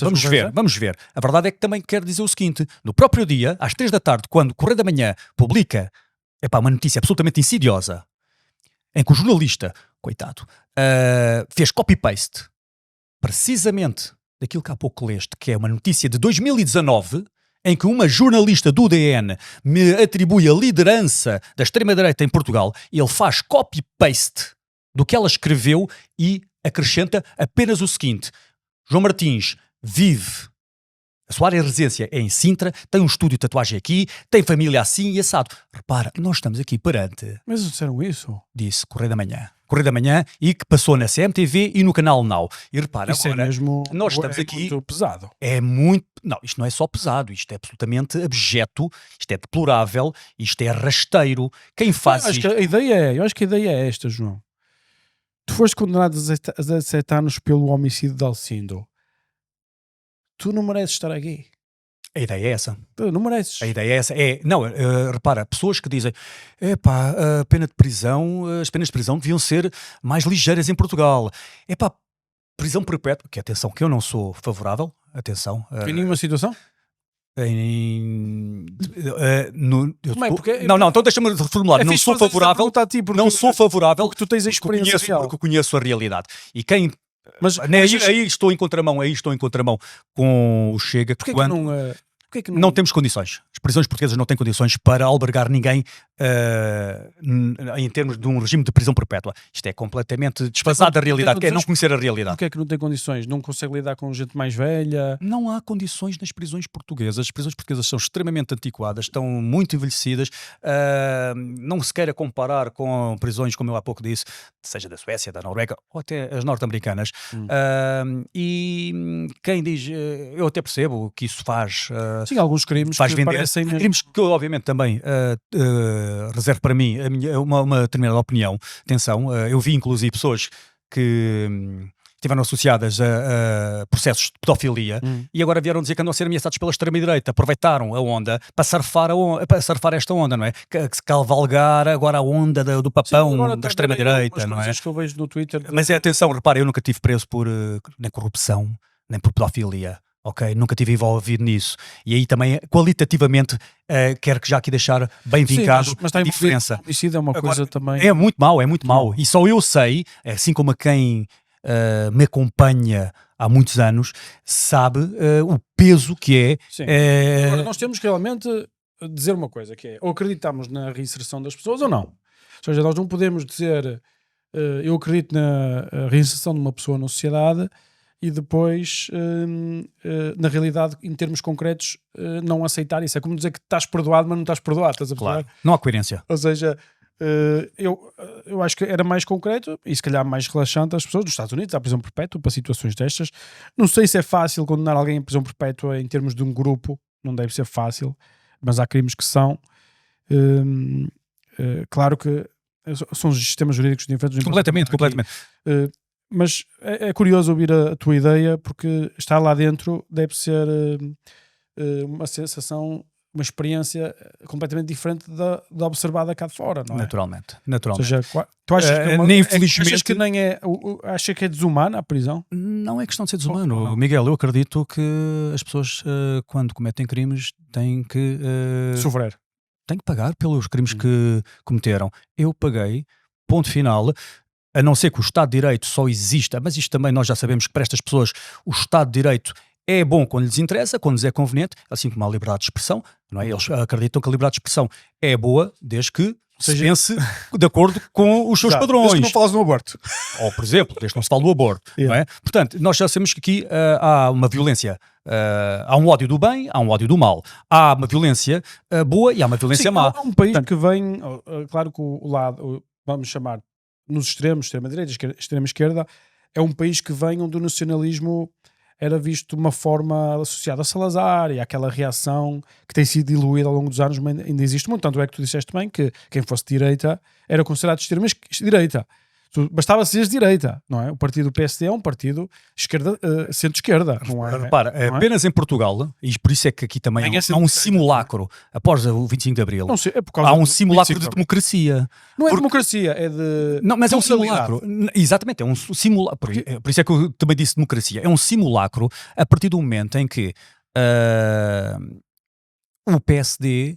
A verdade é que também quero dizer o seguinte. No próprio dia, às 3 da tarde, quando o Correio da Manhã publica uma notícia absolutamente insidiosa, em que o jornalista, coitado, fez copy-paste precisamente daquilo que há pouco leste, que é uma notícia de 2019... em que uma jornalista do DN me atribui a liderança da extrema-direita em Portugal, e ele faz copy-paste do que ela escreveu e acrescenta apenas o seguinte: João Martins vive, a sua área de residência é em Sintra, tem um estúdio de tatuagem aqui, tem família assim e assado. Repara, nós estamos aqui perante... Mas disseram isso? Disse Correio da Manhã, e que passou na CMTV e no canal Now. E repara, isso agora, é mesmo, nós estamos aqui... muito pesado. É muito... Não, isto não é só pesado, isto é absolutamente abjeto, isto é deplorável, isto é rasteiro. Quem faz isto... Eu acho que a ideia é esta, João. Tu foste condenado a 17 anos pelo homicídio de Alcindo. Tu não mereces estar aqui. A ideia é essa. Tu não mereces. A ideia é essa. Repara, pessoas que dizem a pena de prisão, as penas de prisão deviam ser mais ligeiras em Portugal. Prisão perpétua, que atenção, que eu não sou favorável, atenção. Em nenhuma situação? Então deixa-me reformular. Não sou favorável. Não sou favorável porque tu tens a experiência real. Porque conheço a realidade. E quem... Mas aí estou em contramão com o Chega. Porquê que não temos condições. As prisões portuguesas não têm condições para albergar ninguém em termos de um regime de prisão perpétua. Isto é completamente desfasado da realidade, que é não conhecer a realidade. Porquê é que não tem condições? Não consegue lidar com gente mais velha? Não há condições nas prisões portuguesas. As prisões portuguesas são extremamente antiquadas, estão muito envelhecidas. Não se queira comparar com prisões, como eu há pouco disse, seja da Suécia, da Noruega ou até as norte-americanas. E quem diz, eu até percebo que isso faz... Sim, alguns crimes faz que vender. parecem... Crimes que eu, obviamente, também reservo para mim uma determinada opinião. Atenção, eu vi inclusive pessoas que estiveram associadas a processos de pedofilia e agora vieram dizer que andam a ser ameaçados pela extrema-direita. Aproveitaram a onda para surfar, para surfar esta onda, não é? Que cavalgar agora a onda do papão da extrema-direita, não é? Que eu vejo no Twitter. Mas atenção, repara, eu nunca tive preso por nem corrupção, nem por pedofilia. Ok, nunca estive envolvido nisso. E aí também, qualitativamente, quero que já aqui deixar bem vincado mas a diferença. Homicídio é uma coisa também... É muito mau, é muito mau. E só eu sei, assim como a quem me acompanha há muitos anos, sabe o peso que é. Agora, nós temos que realmente dizer uma coisa, que é, ou acreditamos na reinserção das pessoas ou não. Ou seja, nós não podemos dizer eu acredito na reinserção de uma pessoa na sociedade e depois, na realidade, em termos concretos, não aceitar isso. É como dizer que estás perdoado, mas não estás perdoado. Estás a claro, não há coerência. Ou seja, eu acho que era mais concreto e se calhar mais relaxante às pessoas dos Estados Unidos, à prisão perpétua, para situações destas. Não sei se é fácil condenar alguém em prisão perpétua em termos de um grupo, não deve ser fácil, mas há crimes que são. Claro que são os sistemas jurídicos diferentes. Completamente. Mas é curioso ouvir a tua ideia, porque estar lá dentro deve ser uma sensação, uma experiência completamente diferente da observada cá de fora, não é? Naturalmente. Ou seja, tu achas que infelizmente, achas que nem é, achas que é desumana a prisão? Não é questão de ser desumano. Não. Miguel, eu acredito que as pessoas, quando cometem crimes, têm que sofrer. Têm que pagar pelos crimes que cometeram. Eu paguei, ponto final. A não ser que o Estado de Direito só exista, mas isto também nós já sabemos que para estas pessoas o Estado de Direito é bom quando lhes interessa, quando lhes é conveniente, assim como a liberdade de expressão, não é? Eles acreditam que a liberdade de expressão é boa desde que se pense de acordo com os seus padrões. Desde que não falas no aborto. Ou, por exemplo, desde que não se fala do aborto, não é? Portanto, nós já sabemos que aqui há uma violência, há um ódio do bem, há um ódio do mal. Há uma violência boa e há uma violência má. Há um país que vem, claro que o lado, vamos chamar, nos extremos, extrema-direita, extrema-esquerda, é um país que vem onde o nacionalismo era visto de uma forma associada a Salazar e àquela reação que tem sido diluída ao longo dos anos, mas ainda existe muito. Tanto é que tu disseste bem que quem fosse de direita era considerado de extrema-direita. Bastava seres de direita, não é? O partido do PSD é um partido centro-esquerda, não é? Repara, não apenas em Portugal, e por isso é que aqui também há um simulacro, após o 25 de Abril, não sei, é por causa há um simulacro de democracia. Não é democracia, é de... Não, mas é um simulacro. Exatamente, é um simulacro. Por isso é que eu também disse democracia. É um simulacro a partir do momento em que o PSD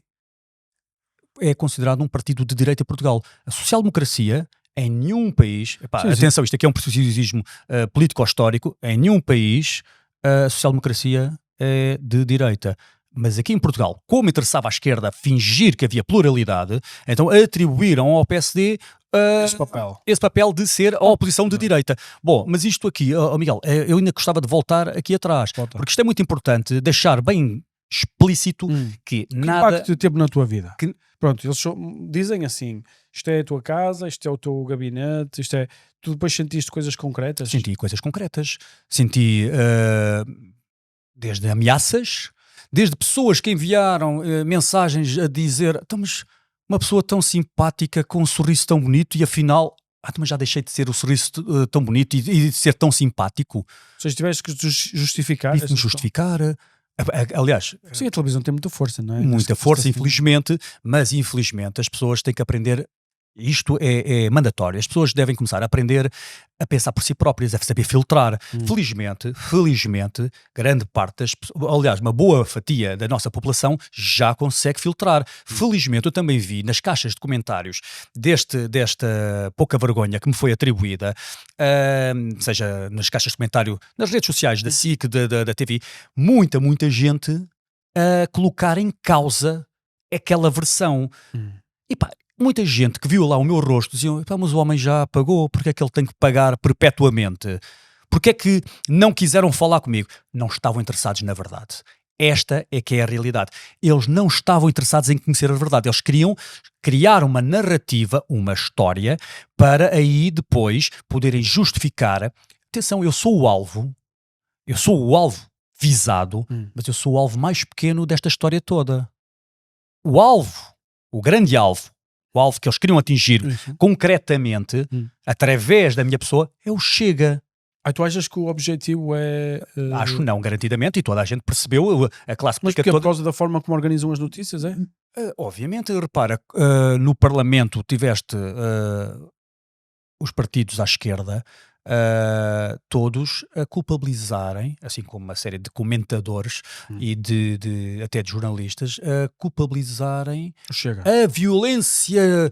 é considerado um partido de direita em Portugal. A social-democracia... Em nenhum país, atenção, isto aqui é um preciosismo político-histórico, em nenhum país a social-democracia é de direita. Mas aqui em Portugal, como interessava à esquerda fingir que havia pluralidade, então atribuíram ao PSD esse papel de ser a oposição de direita. Bom, mas isto aqui, Miguel, eu ainda gostava de voltar aqui atrás, porque isto é muito importante, deixar bem explícito que nada... impacto teve na tua vida? Pronto, eles dizem assim, isto é a tua casa, isto é o teu gabinete, isto é... Tu depois sentiste coisas concretas? Senti coisas concretas. Senti desde ameaças, desde pessoas que enviaram mensagens a dizer, então, mas uma pessoa tão simpática, com um sorriso tão bonito e afinal... mas já deixei de ser o sorriso tão bonito e de ser tão simpático. Ou seja, tiveste que justificar? Tive que me justificar... Aliás, sim, a televisão tem muita força, não é? Muita força, infelizmente, mas infelizmente as pessoas têm que aprender, isto é mandatório, as pessoas devem começar a aprender a pensar por si próprias, a saber filtrar. Felizmente, grande parte das pessoas, aliás, uma boa fatia da nossa população já consegue filtrar. Felizmente eu também vi nas caixas de comentários desta pouca vergonha que me foi atribuída, seja nas caixas de comentário, nas redes sociais da SIC, da TV, muita gente a colocar em causa aquela versão. E pá, muita gente que viu lá o meu rosto dizia, mas o homem já pagou, porque é que ele tem que pagar perpetuamente? Porque é que não quiseram falar comigo? Não estavam interessados na verdade. Esta é que é a realidade. Eles não estavam interessados em conhecer a verdade. Eles queriam criar uma narrativa, uma história, para aí depois poderem justificar. Atenção, eu sou o alvo visado, mas eu sou o alvo mais pequeno desta história toda. O grande alvo, público-alvo que eles queriam atingir Isso. concretamente, através da minha pessoa, é o Chega. Tu achas que o objetivo é... Acho não, garantidamente, e toda a gente percebeu, a classe Mas política porque é por toda... causa da forma como organizam as notícias, é? Obviamente, repara, no Parlamento tiveste os partidos à esquerda, todos a culpabilizarem, assim como uma série de comentadores e até de jornalistas, a culpabilizarem Chega. a violência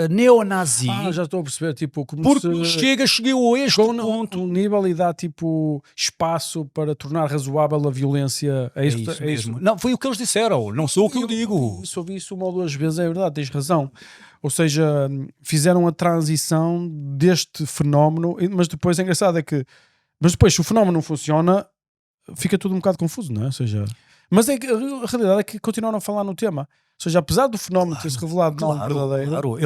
neonazi, Já estou a perceber, tipo, como porque se... o Chega chegou a este chegou ponto. num nível e dá, tipo, espaço para tornar razoável a violência. É isso, É isso mesmo. Não, foi o que eles disseram, não sou o que eu digo. Ouvi isso uma ou duas vezes, é verdade, tens razão. Ou seja, fizeram a transição deste fenómeno, mas depois é engraçado, é que... Mas depois, se o fenómeno não funciona, fica tudo um bocado confuso, não é? Ou seja... Mas é que, a realidade é que continuaram a falar no tema. Ou seja, apesar do fenómeno ter se revelado não verdadeiro... Claro,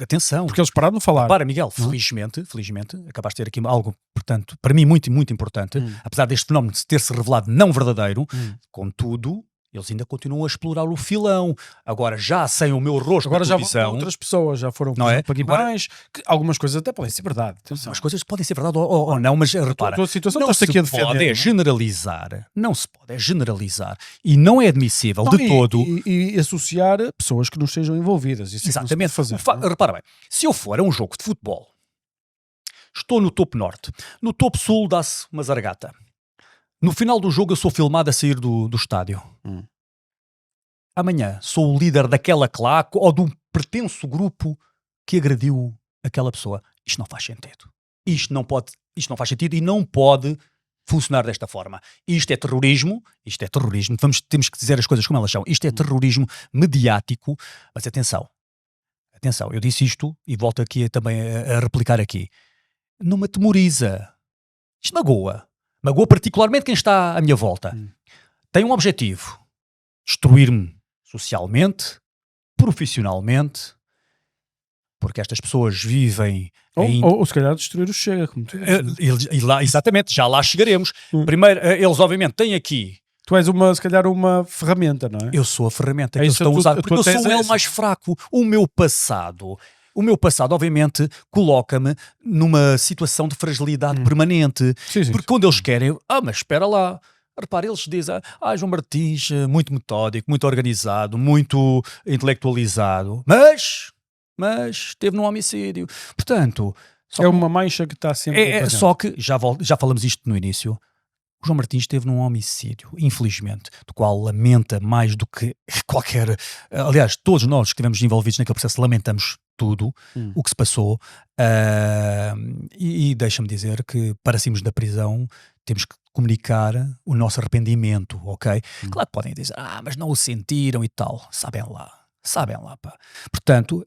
atenção. Porque eles pararam de falar. Para, Miguel, felizmente, acabaste de ter aqui algo, portanto, para mim muito, muito importante, apesar deste fenómeno ter-se revelado não verdadeiro, contudo, eles ainda continuam a explorar o filão. Agora, já sem o meu rosto Agora na já televisão, outras pessoas já foram não é? para Guimarães, que algumas coisas até podem ser verdade. Atenção. as coisas podem ser verdade ou não, mas repara, tua situação não estás-te se aqui a defender, pode não é? generalizar, não se pode generalizar, e não é admissível Não, de todo... E associar pessoas que não estejam envolvidas. Isso Exatamente. fazer. Não é? Repara bem, se eu for a um jogo de futebol, estou no topo norte, no topo sul dá-se uma zargata. No final do jogo eu sou filmado a sair do estádio. Amanhã sou o líder daquela claque ou de um pretenso grupo que agrediu aquela pessoa. Isto não faz sentido. Isto não faz sentido e não pode funcionar desta forma. Isto é terrorismo. Temos que dizer as coisas como elas são. Isto é terrorismo mediático. Mas atenção, eu disse isto e volto aqui também a replicar aqui. Não me atemoriza. Isto magoa particularmente quem está à minha volta. Tem um objetivo: destruir-me socialmente, profissionalmente, porque estas pessoas vivem... Ou se calhar destruir o Chega, como tu dizes. Exatamente, já lá chegaremos. Primeiro, eles obviamente têm aqui... Tu és se calhar uma ferramenta, não é? Eu sou a ferramenta É que eles isso, estão a usar, a porque tua eu sou tese é o elo essa. mais fraco. O meu passado, obviamente, coloca-me numa situação de fragilidade permanente. Sim. Porque quando eles querem... mas espera lá. Repara, eles dizem, João Martins, muito metódico, muito organizado, muito intelectualizado, mas teve num homicídio. Portanto... Uma mancha que está sempre presente. Só que, já falamos isto no início, o João Martins esteve num homicídio, infelizmente, do qual lamenta mais do que qualquer... Aliás, todos nós que estivemos envolvidos naquele processo lamentamos tudo o que se passou, e deixa-me dizer que para sairmos da prisão temos que comunicar o nosso arrependimento, ok? Claro que podem dizer, mas não o sentiram e tal, sabem lá, pá. Portanto,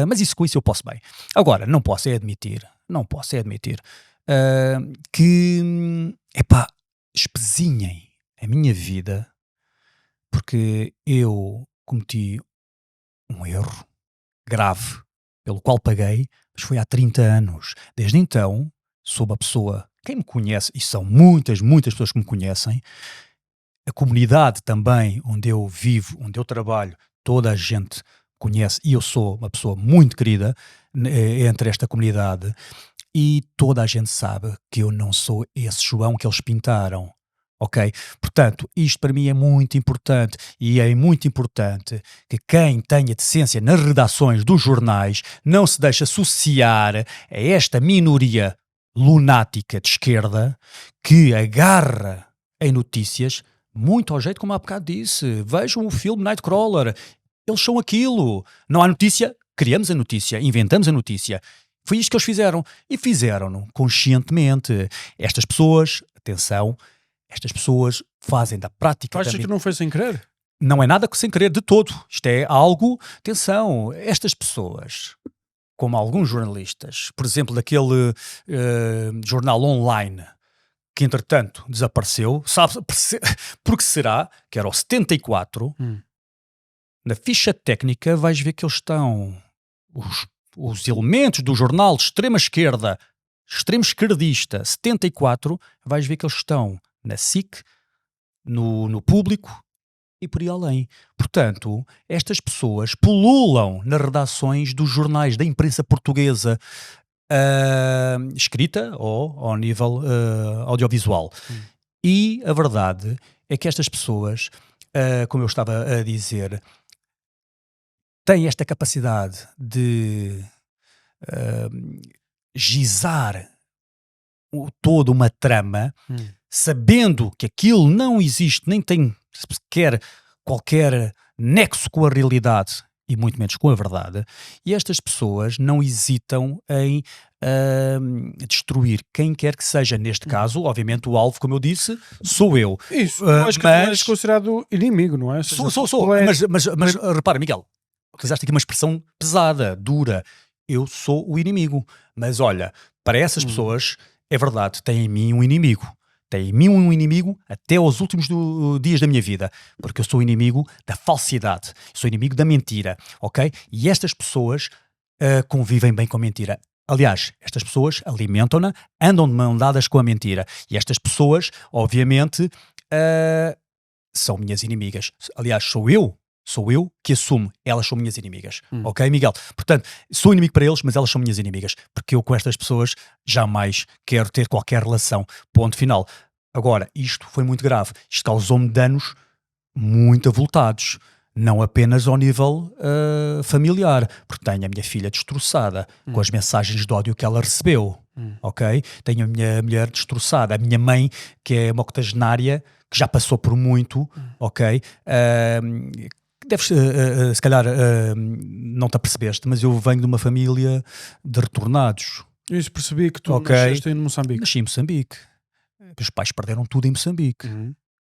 mas com isso eu posso bem. Agora, não posso é admitir que, espezinhem a minha vida porque eu cometi um erro grave pelo qual paguei, mas foi há 30 anos. Desde então, sou uma pessoa, quem me conhece, e são muitas pessoas que me conhecem, a comunidade também onde eu vivo, onde eu trabalho, toda a gente conhece, e eu sou uma pessoa muito querida entre esta comunidade, e toda a gente sabe que eu não sou esse João que eles pintaram, ok? Portanto, isto para mim é muito importante, e é muito importante que quem tenha decência nas redações dos jornais não se deixe associar a esta minoria lunática de esquerda que agarra em notícias muito ao jeito como há bocado disse. Vejam o filme Nightcrawler. Eles são aquilo. Não há notícia, criamos a notícia, inventamos a notícia. Foi isto que eles fizeram. E fizeram-no conscientemente. Estas pessoas, atenção, fazem da prática... Tu achas que não foi sem querer? Não é nada sem querer de todo. Isto é algo... Atenção, estas pessoas, como alguns jornalistas, por exemplo, daquele jornal online que entretanto desapareceu, sabe porque será que era o 74, na ficha técnica vais ver que eles estão, os elementos do jornal de extrema esquerda, extremo esquerdista, 74, vais ver que eles estão na SIC, no Público e por aí além. Portanto, estas pessoas pululam nas redações dos jornais da imprensa portuguesa, escrita ou ao nível audiovisual. E a verdade é que estas pessoas, como eu estava a dizer, têm esta capacidade de gizar toda uma trama, sabendo que aquilo não existe, nem tem sequer qualquer nexo com a realidade e muito menos com a verdade, e estas pessoas não hesitam em destruir quem quer que seja. Neste caso, obviamente, o alvo, como eu disse, sou eu. Isso, eu acho que tu és considerado inimigo, não é? Ou seja, Sou. Mas repara, Miguel, utilizaste aqui uma expressão pesada, dura. Eu sou o inimigo. Mas olha, para essas pessoas, é verdade, têm em mim um inimigo. Têm em mim um inimigo até aos últimos dias da minha vida. Porque eu sou o inimigo da falsidade. Sou o inimigo da mentira, ok? E estas pessoas convivem bem com a mentira. Aliás, estas pessoas alimentam-na, andam de mão dadas com a mentira. E estas pessoas, obviamente, são minhas inimigas. Aliás, sou eu que assumo, elas são minhas inimigas, ok, Miguel? Portanto, sou inimigo para eles, mas elas são minhas inimigas, porque eu com estas pessoas jamais quero ter qualquer relação, ponto final. Agora, isto foi muito grave, isto causou-me danos muito avultados, não apenas ao nível familiar, porque tenho a minha filha destroçada com as mensagens de ódio que ela recebeu, ok? Tenho a minha mulher destroçada, a minha mãe, que é uma octogenária, que já passou por muito, ok? Deves, se calhar, não te apercebeste, mas eu venho de uma família de retornados. Isso, percebi que tu nasceste em Moçambique. Nasci em Moçambique. Os pais perderam tudo em Moçambique.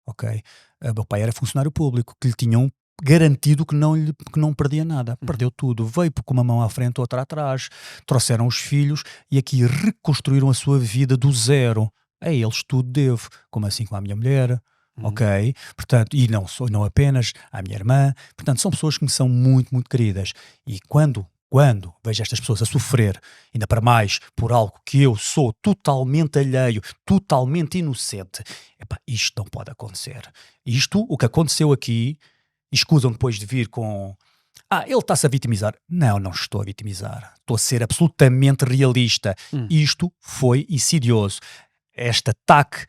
Ok. Meu pai era funcionário público, que lhe tinham garantido que não perdia nada. Perdeu tudo. Veio com uma mão à frente, outra atrás. Trouxeram os filhos e aqui reconstruíram a sua vida do zero. A eles tudo devo. Como assim com a minha mulher. Ok? Portanto, e não apenas a minha irmã. Portanto, são pessoas que me são muito, muito queridas. E quando vejo estas pessoas a sofrer, ainda para mais por algo que eu sou totalmente alheio, totalmente inocente, isto não pode acontecer. Isto, o que aconteceu aqui, escusam depois de vir com... ele está-se a vitimizar. Não estou a vitimizar. Estou a ser absolutamente realista. Isto foi insidioso. Este ataque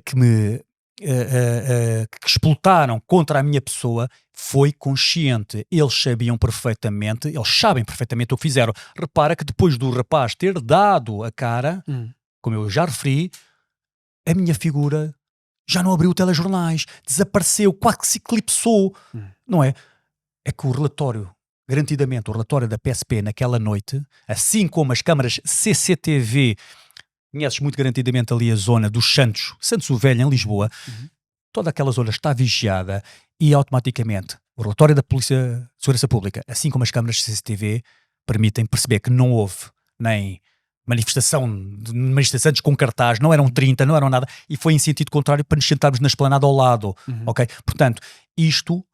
que me... que explotaram contra a minha pessoa foi consciente. Eles sabem perfeitamente o que fizeram. Repara que depois do rapaz ter dado a cara, como eu já referi, a minha figura já não abriu telejornais, desapareceu, quase que se eclipsou, não é? É que o relatório, garantidamente, o relatório da PSP naquela noite, assim como as câmaras CCTV, conheces muito garantidamente ali a zona dos Santos o Velho, em Lisboa, toda aquela zona está vigiada e automaticamente o relatório da Polícia de Segurança Pública, assim como as câmaras de CCTV, permitem perceber que não houve nem manifestantes com cartaz, não eram 30, não eram nada, e foi em sentido contrário para nos sentarmos na esplanada ao lado, ok? Portanto, isto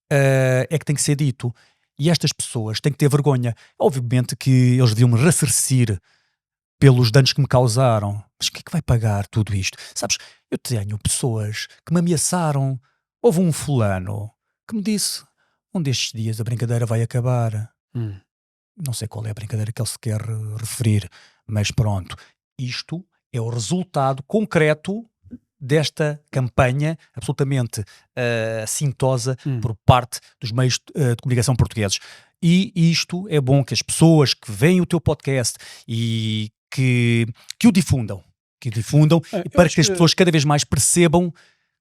é que tem que ser dito. E estas pessoas têm que ter vergonha. Obviamente que eles deviam me ressarcir pelos danos que me causaram. Mas quem é que vai pagar tudo isto? Sabes, eu tenho pessoas que me ameaçaram. Houve um fulano que me disse: um destes dias a brincadeira vai acabar. Não sei qual é a brincadeira que ele se quer referir, mas pronto. Isto é o resultado concreto desta campanha absolutamente assintosa por parte dos meios de comunicação portugueses. E isto é bom que as pessoas que veem o teu podcast e que o difundam, e para que as pessoas cada vez mais percebam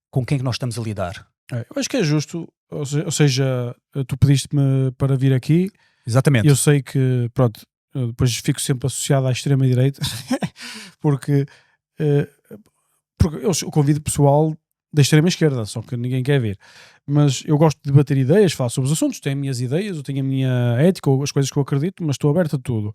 com quem é que nós estamos a lidar. Eu acho que é justo, ou seja, tu pediste-me para vir aqui. Exatamente. Eu sei que, pronto, depois fico sempre associado à extrema-direita, porque eu convido pessoal da extrema-esquerda, só que ninguém quer ver. Mas eu gosto de debater ideias, falar sobre os assuntos, tenho as minhas ideias, eu tenho a minha ética, as coisas que eu acredito, mas estou aberto a tudo.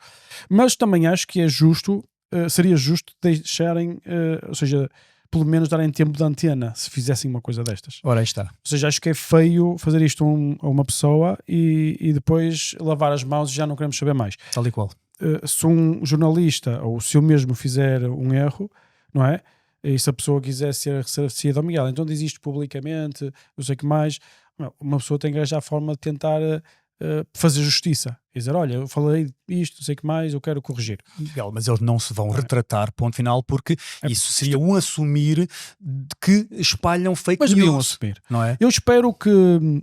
Mas também acho que é justo, seria justo deixarem, ou seja, pelo menos darem tempo de antena, se fizessem uma coisa destas. Ora, aí está. Ou seja, acho que é feio fazer isto a uma pessoa e depois lavar as mãos e já não queremos saber mais. Tal e qual. Se um jornalista, ou se eu mesmo fizer um erro, não é? E se a pessoa quiser ser ressarcida, Miguel, então diz isto publicamente, não sei o que mais, uma pessoa tem que arranjar a forma de tentar fazer justiça. E dizer, olha, eu falei isto, não sei o que mais, eu quero corrigir. Miguel, mas eles não se vão retratar, ponto final, porque É, isso seria um assumir de que espalham fake Mas deviam news, assumir. não é? Eu espero que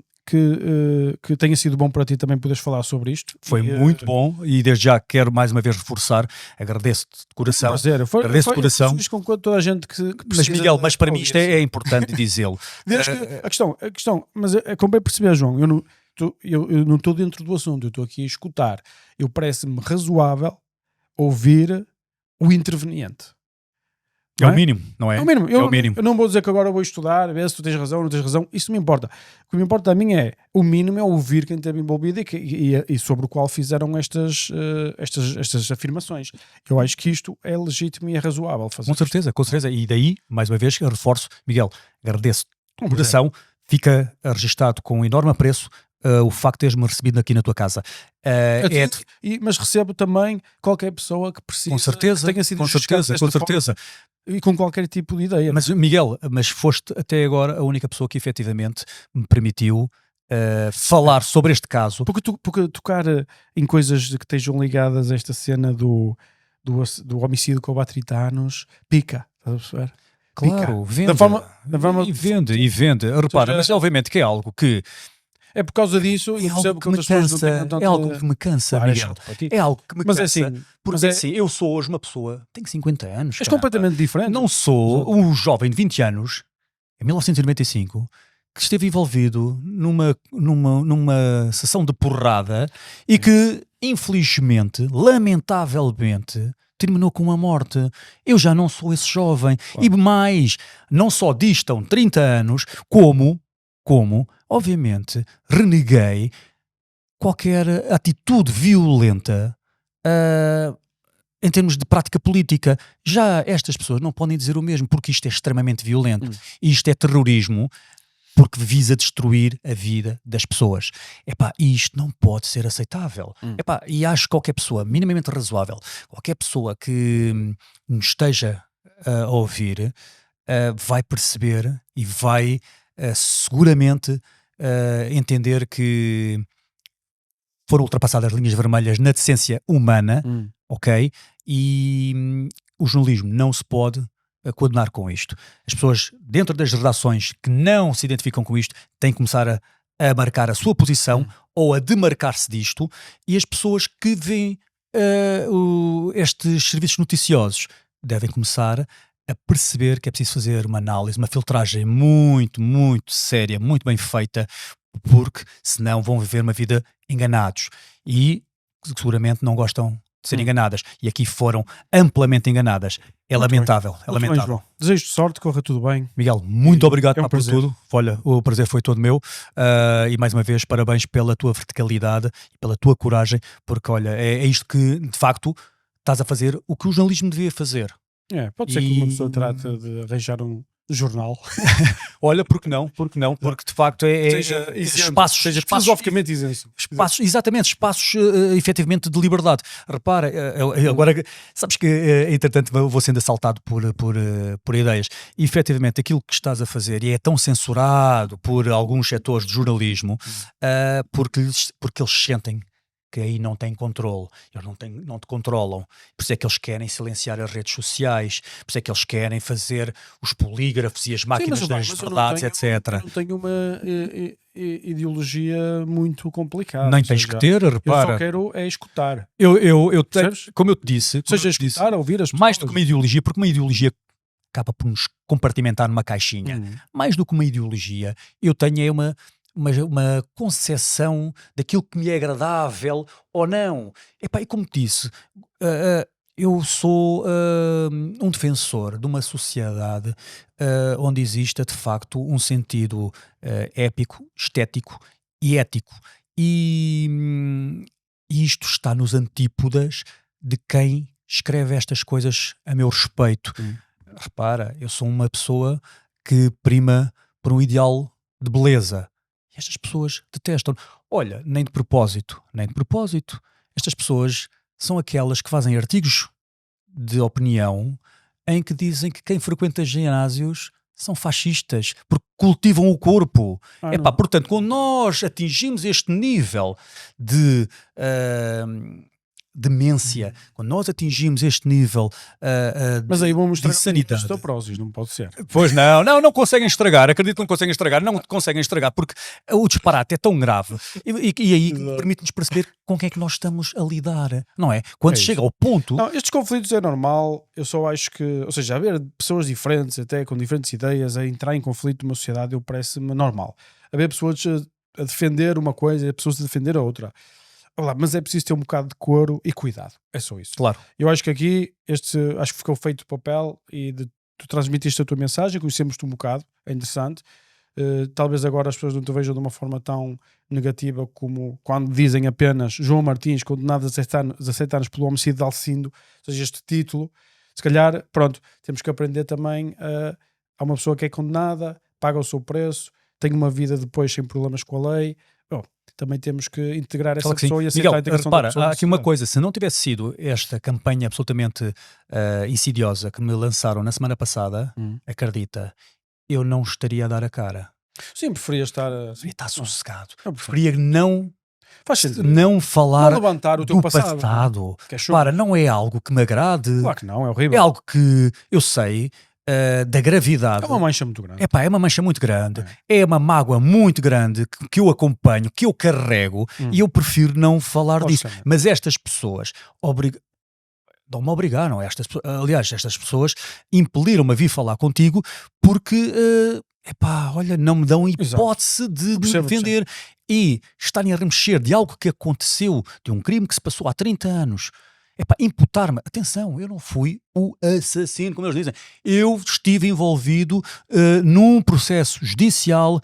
tenha sido bom para ti também poderes falar sobre isto. Foi E, muito bom e desde já quero mais uma vez reforçar, agradeço-te de coração. prazer. Agradeço de coração. Fiz com toda a gente que Mas precisa Miguel, de mas para mim isto ouvir é importante dizê-lo. Desde que, a questão, mas é como bem perceber, João, eu não estou dentro do assunto, eu estou aqui a escutar. Eu parece-me razoável ouvir o interveniente. É Não o mínimo, não é? É o mínimo. É o mínimo. Eu não vou dizer que agora vou estudar, ver se tu tens razão ou não tens razão. Isso não me importa. O que me importa a mim é, o mínimo é ouvir quem esteve envolvido e sobre o qual fizeram estas afirmações. Eu acho que isto é legítimo e é razoável fazer. Com certeza, com certeza. E daí, mais uma vez, eu reforço, Miguel, agradeço de Um coração, fica registado com um enorme apreço o facto de teres-me recebido aqui na tua casa. Mas recebo também qualquer pessoa que precise, com certeza, que tenha sido com justificado certeza, com desta certeza. forma e com qualquer tipo de ideia. Mas Miguel, foste até agora a única pessoa que efetivamente me permitiu falar sobre este caso. Porque tocar em coisas que estejam ligadas a esta cena do homicídio com o Batritanos pica, estás a perceber? Claro, Pica. vende. Da forma E vende. Repara, mas obviamente que é algo que é por causa disso e eu percebo que outras pessoas não tenham tanto... É algo que me cansa, Claro, é Miguel. chato para ti. É algo que me Mas cansa. é assim, porque assim, eu sou hoje uma pessoa, tenho 50 anos. És caramba. completamente diferente. Não sou um jovem de 20 anos, em 1995, que esteve envolvido numa sessão de porrada e que, infelizmente, lamentavelmente, terminou com uma morte. Eu já não sou esse jovem. Claro. E mais, não só distam 30 anos, como, obviamente, reneguei qualquer atitude violenta em termos de prática política. Já estas pessoas não podem dizer o mesmo, porque isto é extremamente violento. Isto é terrorismo, porque visa destruir a vida das pessoas. Epá, isto não pode ser aceitável. Epá, e acho que qualquer pessoa minimamente razoável, qualquer pessoa que nos esteja a ouvir, vai perceber e vai seguramente entender que foram ultrapassadas linhas vermelhas na decência humana, ok? E o jornalismo não se pode condenar com isto. As pessoas dentro das redações que não se identificam com isto têm que começar a marcar a sua posição ou a demarcar-se disto, e as pessoas que veem estes serviços noticiosos devem começar a perceber que é preciso fazer uma análise, uma filtragem muito, muito séria, muito bem feita, porque senão vão viver uma vida enganados e seguramente não gostam de ser enganadas, e aqui foram amplamente enganadas. É Muito lamentável, bem. é Muito bem, lamentável. João. Desejo-te sorte, corra tudo bem. Miguel, muito obrigado É um por prazer. tudo. Olha, o prazer foi todo meu, e mais uma vez parabéns pela tua verticalidade e pela tua coragem, porque olha, é isto que de facto estás a fazer o que o jornalismo devia fazer. Pode ser que uma pessoa trate de arranjar um jornal. Olha, porque não? Porque de facto Seja isento, espaços, seja espaços, filosoficamente isento. espaços, exatamente, espaços efetivamente de liberdade. Repara, agora, sabes que entretanto vou sendo assaltado por ideias. E efetivamente aquilo que estás a fazer, e é tão censurado por alguns setores de jornalismo, porque eles sentem que aí não têm controle, eles não te controlam, por isso é que eles querem silenciar as redes sociais, por isso é que eles querem fazer os polígrafos e as máquinas das verdades, etc. Eu não tenho uma ideologia muito complicada. Nem tens que ter, Eu repara. só quero é escutar. Eu tenho, Percebes? como eu te disse, Seja escutar, ouvir as pessoas. mais do que uma ideologia, porque uma ideologia acaba por nos compartimentar numa caixinha. Mais do que uma ideologia, eu tenho uma concepção daquilo que me é agradável ou não. Epá, e como te disse, eu sou um defensor de uma sociedade onde exista de facto um sentido épico, estético e ético. E isto está nos antípodas de quem escreve estas coisas a meu respeito. Repara, eu sou uma pessoa que prima por um ideal de beleza. E estas pessoas detestam. Olha, nem de propósito. Estas pessoas são aquelas que fazem artigos de opinião em que dizem que quem frequenta ginásios são fascistas, porque cultivam o corpo. Não. Portanto, quando nós atingimos este nível de demência, quando nós atingimos este nível Mas aí vamos mostrar de sanidade. osteoporose, não pode ser. Pois não conseguem estragar, acredito que não conseguem estragar, porque o disparate é tão grave e aí permite-nos perceber com quem é que nós estamos a lidar, não é? Quando chega ao ponto... Não, estes conflitos é normal, eu só acho que, ou seja, haver pessoas diferentes, até com diferentes ideias, a entrar em conflito numa sociedade, eu parece-me normal. Haver pessoas a defender uma coisa e pessoas a defender a outra. Olá, mas é preciso ter um bocado de coro e cuidado, é só isso. Claro. Eu acho que aqui, acho que ficou feito o papel e tu transmitiste a tua mensagem, conhecemos-te um bocado, é interessante. Talvez agora as pessoas não te vejam de uma forma tão negativa como quando dizem apenas João Martins condenado a 17 anos pelo homicídio de Alcindo, ou seja, este título. Se calhar, pronto, temos que aprender também a uma pessoa que é condenada, paga o seu preço, tem uma vida depois sem problemas com a lei. Bom, também temos que integrar essa pessoa e aceitar Miguel, a integração repara, da pessoa. há aqui uma coisa, se não tivesse sido esta campanha absolutamente insidiosa que me lançaram na semana passada, acredita, eu não estaria a dar a cara. Sim, preferia estar... Preferia estar sossegado. Não, Preferia não falar não levantar o teu do passado. Que é show. Para, não é algo que me agrade. Claro que não, é horrível. É algo que eu sei da gravidade. É uma mancha muito grande. É uma mancha muito grande. É uma mágoa muito grande que eu acompanho, que eu carrego e eu prefiro não falar disso. Saber. Mas estas pessoas não-me obrigaram. Aliás, estas pessoas impeliram-me a vir falar contigo porque olha, não me dão hipótese de me defender e estarem a remexer de algo que aconteceu, de um crime que se passou há 30 anos. Imputar-me, atenção, eu não fui o assassino, como eles dizem. Eu estive envolvido num processo judicial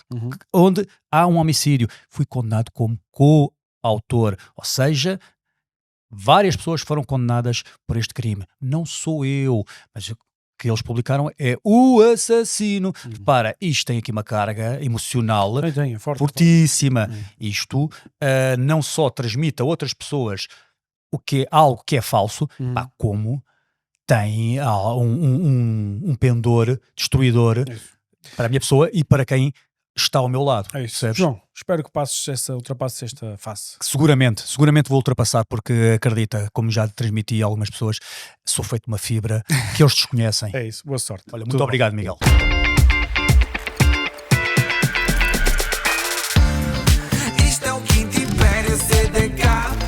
onde há um homicídio. Fui condenado como coautor, ou seja, várias pessoas foram condenadas por este crime. Não sou eu, mas o que eles publicaram é o assassino. Repara, isto tem aqui uma carga emocional Tem, é forte, fortíssima. Isto não só transmite a outras pessoas o que é algo que é falso, como tem um pendor destruidor para a minha pessoa e para quem está ao meu lado. É isso. Percebes? João, espero que ultrapasses esta fase. Seguramente vou ultrapassar, porque acredita, como já transmiti a algumas pessoas, sou feito de uma fibra que eles desconhecem. É isso, boa sorte. Olha, muito obrigado, Miguel. Isto é o Quinto Império CDK.